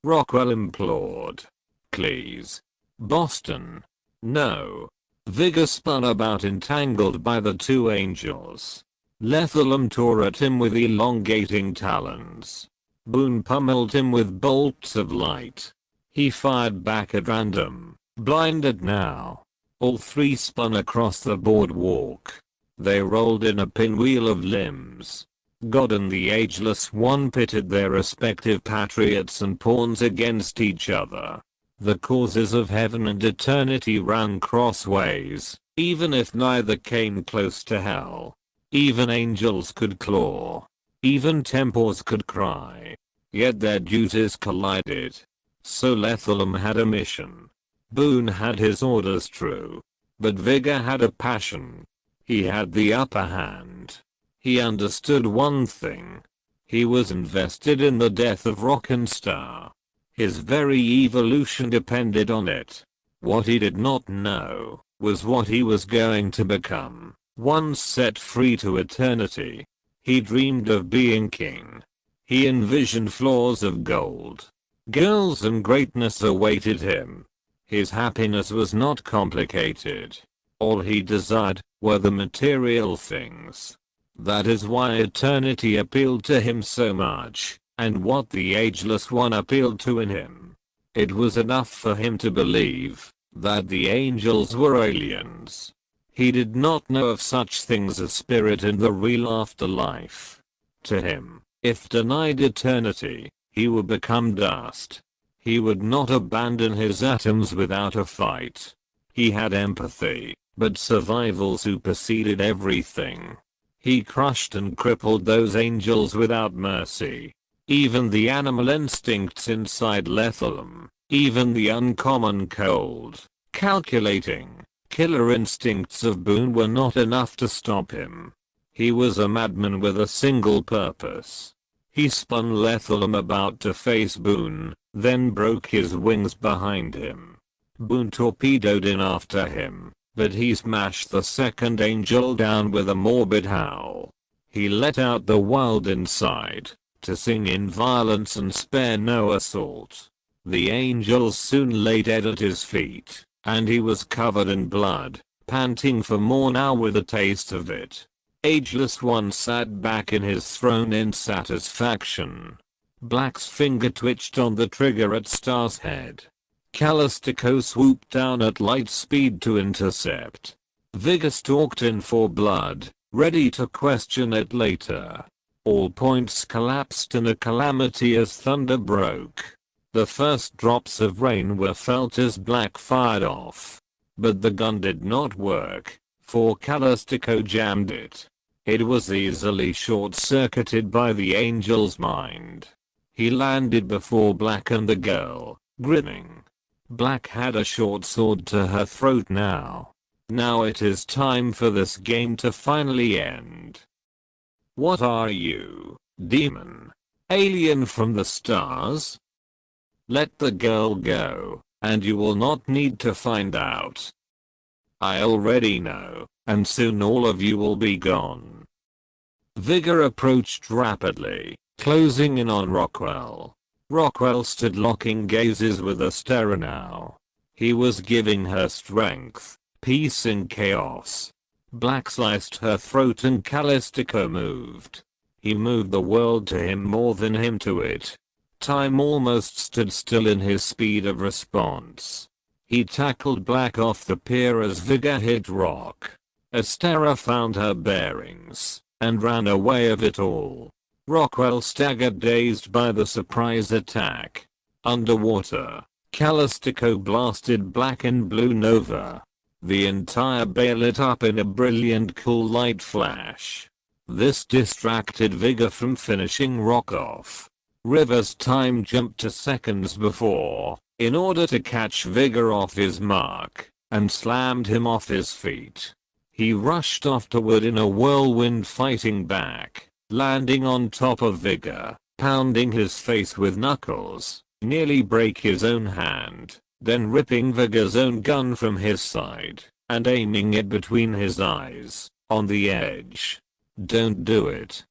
Rockwell implored. Please. Boston. No. Vigor spun about entangled by the two angels. Lethalum tore at him with elongating talons. Boone pummeled him with bolts of light. He fired back at random, blinded now. All three spun across the boardwalk. They rolled in a pinwheel of limbs. God and the Ageless One pitted their respective patriots and pawns against each other. The causes of heaven and eternity ran crossways, even if neither came close to hell. Even angels could claw. Even Tempors could cry. Yet their duties collided. So Lethalum had a mission. Boone had his orders true. But Vigor had a passion. He had the upper hand. He understood one thing. He was invested in the death of Rock and Star. His very evolution depended on it. What he did not know was what he was going to become. Once set free to eternity, he dreamed of being king. He envisioned floors of gold. Girls and greatness awaited him. His happiness was not complicated. All he desired were the material things. That is why eternity appealed to him so much, and what the Ageless One appealed to in him. It was enough for him to believe that the angels were aliens. He did not know of such things as spirit in the real afterlife. To him, if denied eternity, he would become dust. He would not abandon his atoms without a fight. He had empathy, but survival superseded everything. He crushed and crippled those angels without mercy. Even the animal instincts inside Lethalum, even the uncommon cold, calculating, killer instincts of Boone were not enough to stop him. He was a madman with a single purpose. He spun Lethalum about to face Boone, then broke his wings behind him. Boone torpedoed in after him, but he smashed the second angel down with a morbid howl. He let out the wild inside, to sing in violence and spare no assault. The angels soon lay dead at his feet, and he was covered in blood, panting for more now with a taste of it. Aegeless One sat back in his throne in satisfaction. Black's finger twitched on the trigger at Star's head. Callistico swooped down at light speed to intercept. Vigor stalked in for blood, ready to question it later. All points collapsed in a calamity as thunder broke. The first drops of rain were felt as Black fired off. But the gun did not work, for Callistico jammed it. It was easily short-circuited by the angel's mind. He landed before Black and the girl, grinning. Black had a short sword to her throat now. Now it is time for this game to finally end. What are you, demon? Alien from the stars? Let the girl go, and you will not need to find out. I already know, and soon all of you will be gone. Vigor approached rapidly, closing in on Rockwell. Rockwell stood locking gazes with Astera now. He was giving her strength, peace in chaos. Black sliced her throat and Callistico moved. He moved the world to him more than him to it. Time almost stood still in his speed of response. He tackled Black off the pier as Vigor hit rock. Astera found her bearings, and ran away of it all. Rockwell staggered dazed by the surprise attack. Underwater, Callistico blasted Black and blue nova. The entire bay lit up in a brilliant cool light flash. This distracted Vigor from finishing Rock off. River's time jumped to seconds before, in order to catch Vigor off his mark, and slammed him off his feet. He rushed afterward in a whirlwind fighting back, landing on top of Vigor, pounding his face with knuckles, nearly break his own hand, then ripping Vigor's own gun from his side, and aiming it between his eyes, on the edge. Don't do it.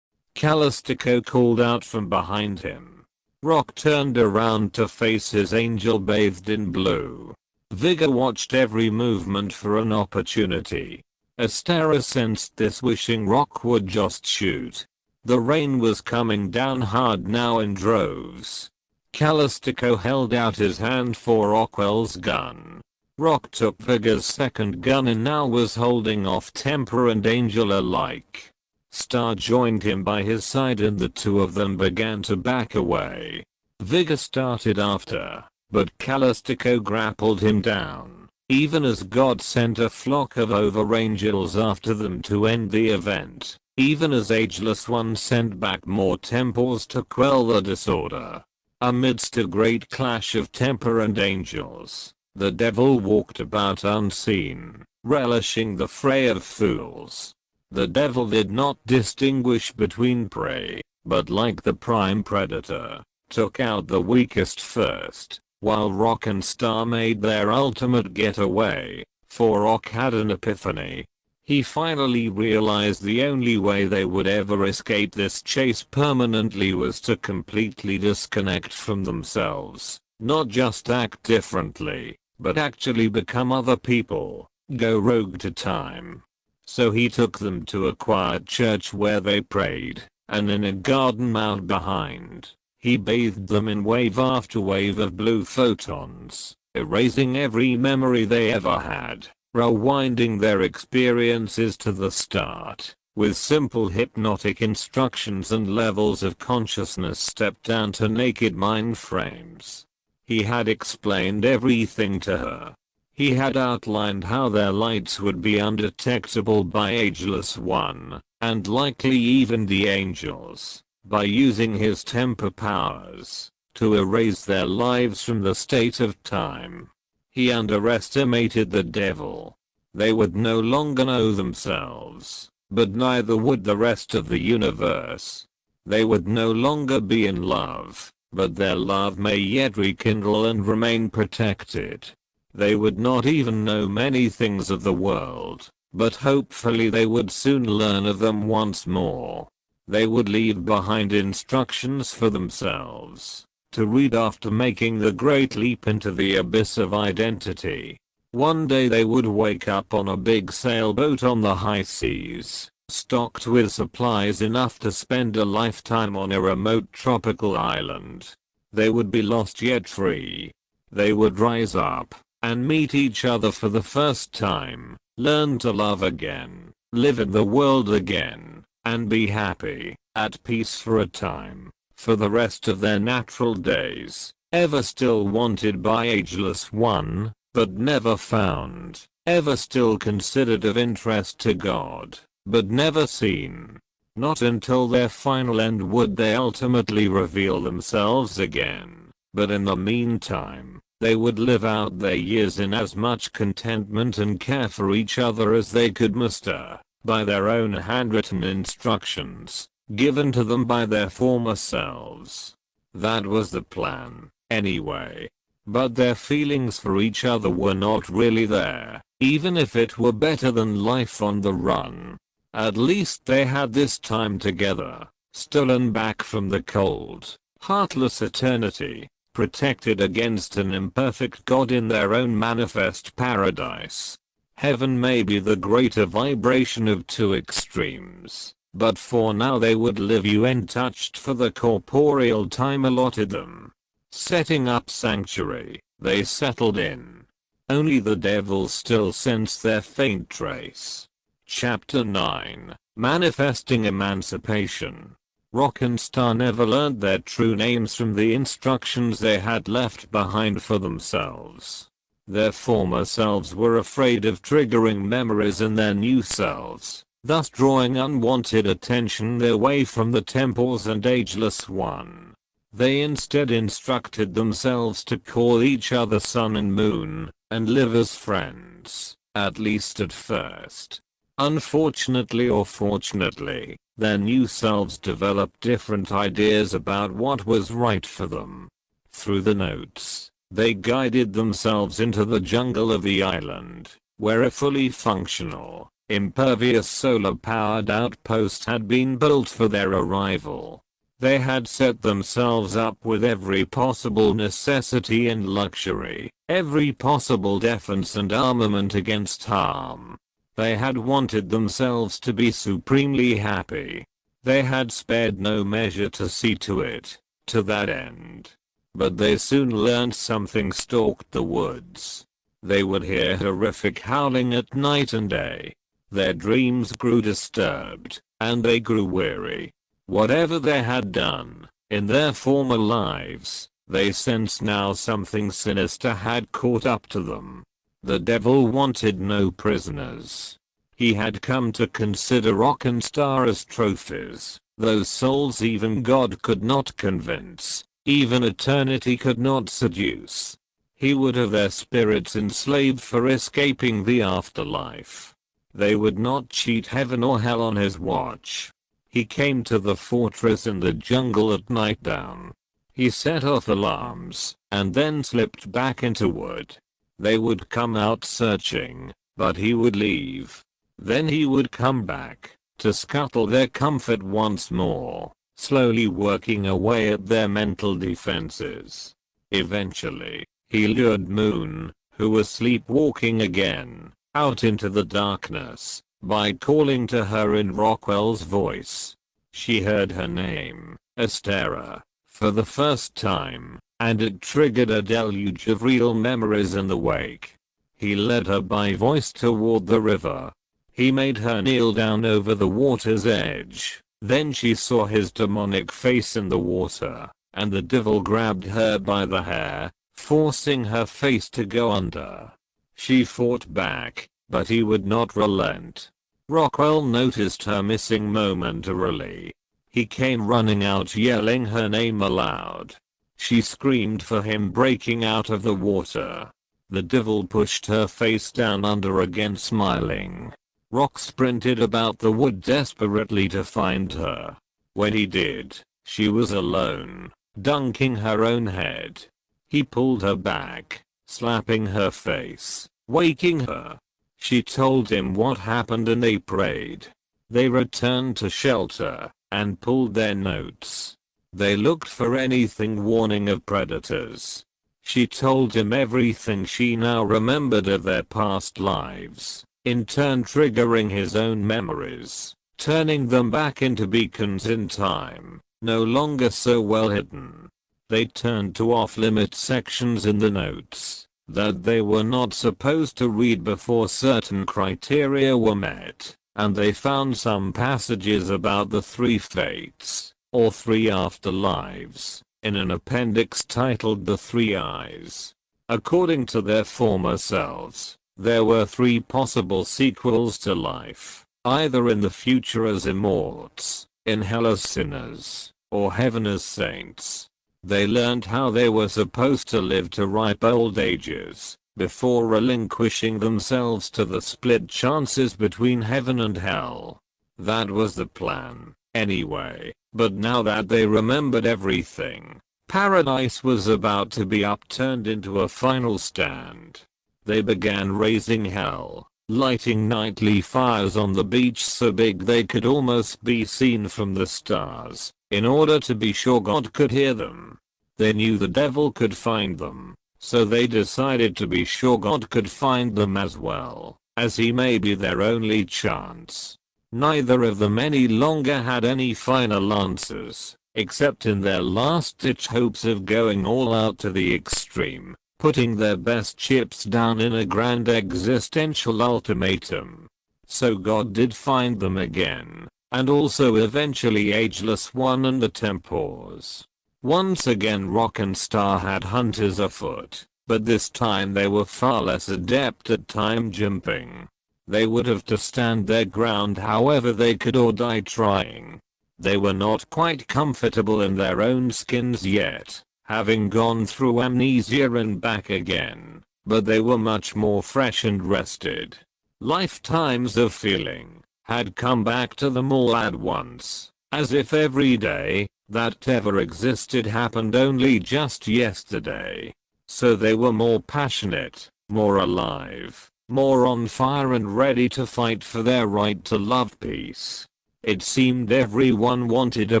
Callistico called out from behind him. Rock turned around to face his angel bathed in blue. Vigor watched every movement for an opportunity. Astera sensed this, wishing Rock would just shoot. The rain was coming down hard now in droves. Callistico held out his hand for Rockwell's gun. Rock took Vigor's second gun and now was holding off Tempor and Angel alike. Star joined him by his side and the two of them began to back away. Vigor started after, but Callistico grappled him down, even as God sent a flock of overangels after them to end the event, even as Ageless One sent back more Tempors to quell the disorder. Amidst a great clash of Tempor and angels, the devil walked about unseen, relishing the fray of fools. The devil did not distinguish between prey, but like the prime predator, took out the weakest first, while Rock and Star made their ultimate getaway, for Rock had an epiphany. He finally realized the only way they would ever escape this chase permanently was to completely disconnect from themselves, not just act differently, but actually become other people, go rogue to time. So he took them to a quiet church where they prayed, and in a garden mound behind, he bathed them in wave after wave of blue photons, erasing every memory they ever had, rewinding their experiences to the start. with simple hypnotic instructions and levels of consciousness stepped down to naked mind frames. He had explained everything to her. He had outlined how their lights would be undetectable by Aegeless One, and likely even the angels, by using his temper powers, to erase their lives from the state of time. He underestimated the devil. They would no longer know themselves, but neither would the rest of the universe. They would no longer be in love, but their love may yet rekindle and remain protected. They would not even know many things of the world, but hopefully they would soon learn of them once more. They would leave behind instructions for themselves to read after making the great leap into the abyss of identity. One day they would wake up on a big sailboat on the high seas, stocked with supplies enough to spend a lifetime on a remote tropical island. They would be lost yet free. They would rise up and meet each other for the first time, learn to love again, live in the world again, and be happy, at peace for a time, for the rest of their natural days, ever still wanted by Ageless One, but never found, ever still considered of interest to God, but never seen. Not until their final end would they ultimately reveal themselves again, but in the meantime, they would live out their years in as much contentment and care for each other as they could muster, by their own handwritten instructions, given to them by their former selves. That was the plan, anyway. But their feelings for each other were not really there, even if it were better than life on the run. At least they had this time together, stolen back from the cold, heartless eternity, protected against an imperfect God in their own manifest paradise. Heaven may be the greater vibration of two extremes, but for now they would live untouched for the corporeal time allotted them. Setting up sanctuary, they settled in. Only the devil still sensed their faint trace. Chapter 9, Manifesting Emancipation. Rock and Star never learned their true names from the instructions they had left behind for themselves. Their former selves were afraid of triggering memories in their new selves, thus drawing unwanted attention their way from the Tempors and Ageless One. They instead instructed themselves to call each other sun and moon, and live as friends, at least at first. Unfortunately or fortunately, their new selves developed different ideas about what was right for them. Through the notes, they guided themselves into the jungle of the island, where a fully functional, impervious solar-powered outpost had been built for their arrival. They had set themselves up with every possible necessity and luxury, every possible defense and armament against harm. They had wanted themselves to be supremely happy. They had spared no measure to see to it, to that end. But they soon learned something stalked the woods. They would hear horrific howling at night and day. Their dreams grew disturbed, and they grew weary. Whatever they had done, in their former lives, they sensed now something sinister had caught up to them. The devil wanted no prisoners. He had come to consider Rock and Star as trophies, those souls even God could not convince, even Eternity could not seduce. He would have their spirits enslaved for escaping the afterlife. They would not cheat heaven or hell on his watch. He came to the fortress in the jungle at nightdown. He set off alarms, and then slipped back into wood. They would come out searching, but he would leave. Then he would come back, to scuttle their comfort once more, slowly working away at their mental defenses. Eventually, he lured Moon, who was sleepwalking again, out into the darkness, by calling to her in Rockwell's voice. She heard her name, Astera, for the first time, and it triggered a deluge of real memories in the wake. He led her by voice toward the river. He made her kneel down over the water's edge. Then she saw his demonic face in the water, and the devil grabbed her by the hair, forcing her face to go under. She fought back, but he would not relent. Rockwell noticed her missing momentarily. He came running out yelling her name aloud. She screamed for him, breaking out of the water. The devil pushed her face down under again, smiling. Rock sprinted about the wood desperately to find her. When he did, she was alone, dunking her own head. He pulled her back, slapping her face, waking her. She told him what happened and they prayed. They returned to shelter and pulled their notes. They looked for anything warning of predators. She told him everything she now remembered of their past lives, in turn triggering his own memories, turning them back into beacons in time, no longer so well hidden. They turned to off-limit sections in the notes that they were not supposed to read before certain criteria were met, and they found some passages about the three fates, or three afterlives, in an appendix titled The Three Eyes. According to their former selves, there were three possible sequels to life, either in the future as immortals, in hell as sinners, or heaven as saints. They learned how they were supposed to live to ripe old ages, before relinquishing themselves to the split chances between heaven and hell. That was the plan, anyway, but now that they remembered everything, paradise was about to be upturned into a final stand. They began raising hell, lighting nightly fires on the beach so big they could almost be seen from the stars, in order to be sure God could hear them. They knew the devil could find them, so they decided to be sure God could find them as well, as he may be their only chance. Neither of them any longer had any final answers, except in their last-ditch hopes of going all out to the extreme, putting their best chips down in a grand existential ultimatum. So God did find them again, and also eventually Aegeless One and the Tempors. Once again Rock and Star had hunters afoot, but this time they were far less adept at time jumping. They would have to stand their ground however they could or die trying. They were not quite comfortable in their own skins yet, having gone through amnesia and back again, but they were much more fresh and rested. Lifetimes of feeling had come back to them all at once, as if every day that ever existed happened only just yesterday. So they were more passionate, more alive, more on fire and ready to fight for their right to love peace. It seemed everyone wanted a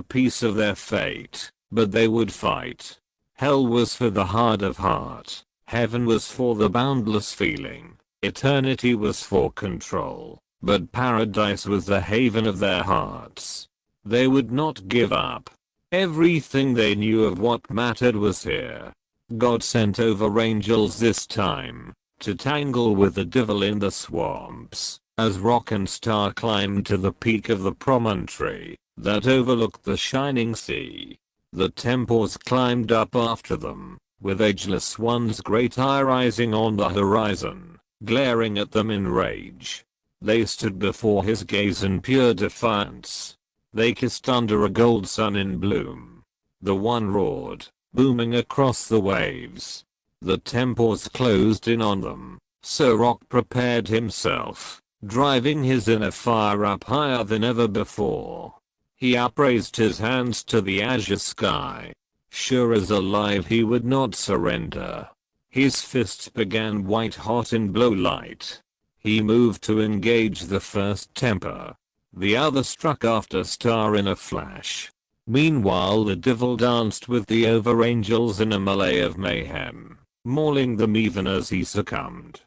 piece of their fate, but they would fight. Hell was for the hard of heart, heaven was for the boundless feeling, eternity was for control, but paradise was the haven of their hearts. They would not give up. Everything they knew of what mattered was here. God sent over angels this time, to tangle with the devil in the swamps, as Rock and Star climbed to the peak of the promontory that overlooked the shining sea. The Tempors climbed up after them, with Aegeless One's great eye rising on the horizon, glaring at them in rage. They stood before his gaze in pure defiance. They kissed under a gold sun in bloom. The one roared, booming across the waves. The Tempors closed in on them, so Rock prepared himself, driving his inner fire up higher than ever before. He upraised his hands to the azure sky. Sure as alive he would not surrender. His fists began white hot in blow light. He moved to engage the first Tempor. The other struck after Star in a flash. Meanwhile the devil danced with the overangels in a melee of mayhem, mauling them even as he succumbed.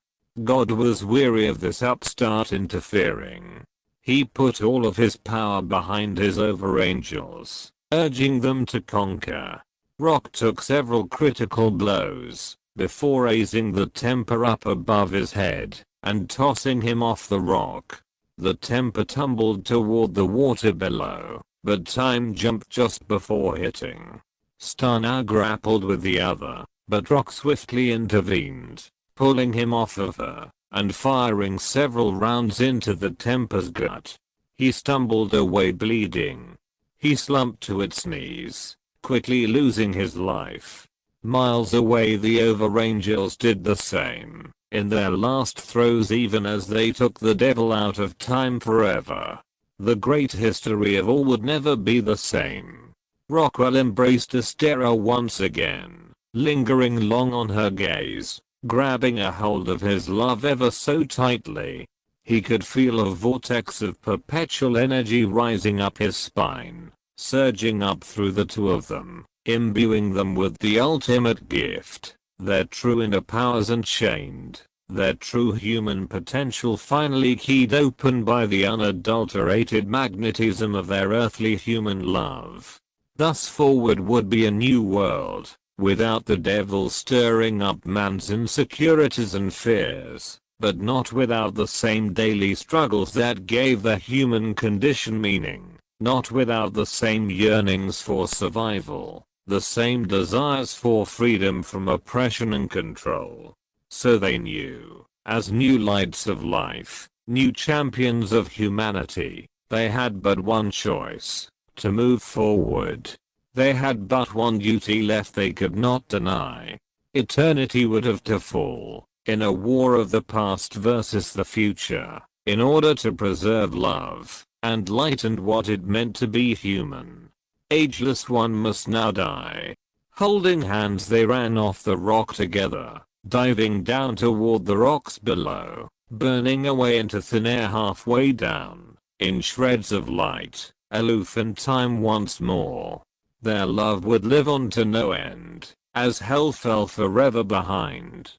God was weary of this upstart interfering. He put all of his power behind his overangels, urging them to conquer. Rock took several critical blows, before raising the Tempor up above his head, and tossing him off the rock. The Temper tumbled toward the water below, but Time jumped just before hitting. Star now grappled with the other, but Rock swiftly intervened, pulling him off of her, and firing several rounds into the Temper's gut. He stumbled away bleeding. He slumped to its knees, quickly losing his life. Miles away the Overangels did the same, in their last throes even as they took the devil out of time forever. The great history of all would never be the same. Rockwell embraced Astera once again, lingering long on her gaze, grabbing a hold of his love ever so tightly. He could feel a vortex of perpetual energy rising up his spine, surging up through the two of them, imbuing them with the ultimate gift, their true inner powers unchained, their true human potential finally keyed open by the unadulterated magnetism of their earthly human love. Thus forward would be a new world, without the devil stirring up man's insecurities and fears, but not without the same daily struggles that gave the human condition meaning, not without the same yearnings for survival, the same desires for freedom from oppression and control. So they knew, as new lights of life, new champions of humanity, they had but one choice: to move forward. They had but one duty left they could not deny. Eternity would have to fall, in a war of the past versus the future, in order to preserve love, and light and what it meant to be human. Ageless One must now die. Holding hands they ran off the rock together, diving down toward the rocks below, burning away into thin air halfway down, in shreds of light, aloof in time once more. Their love would live on to no end, as hell fell forever behind.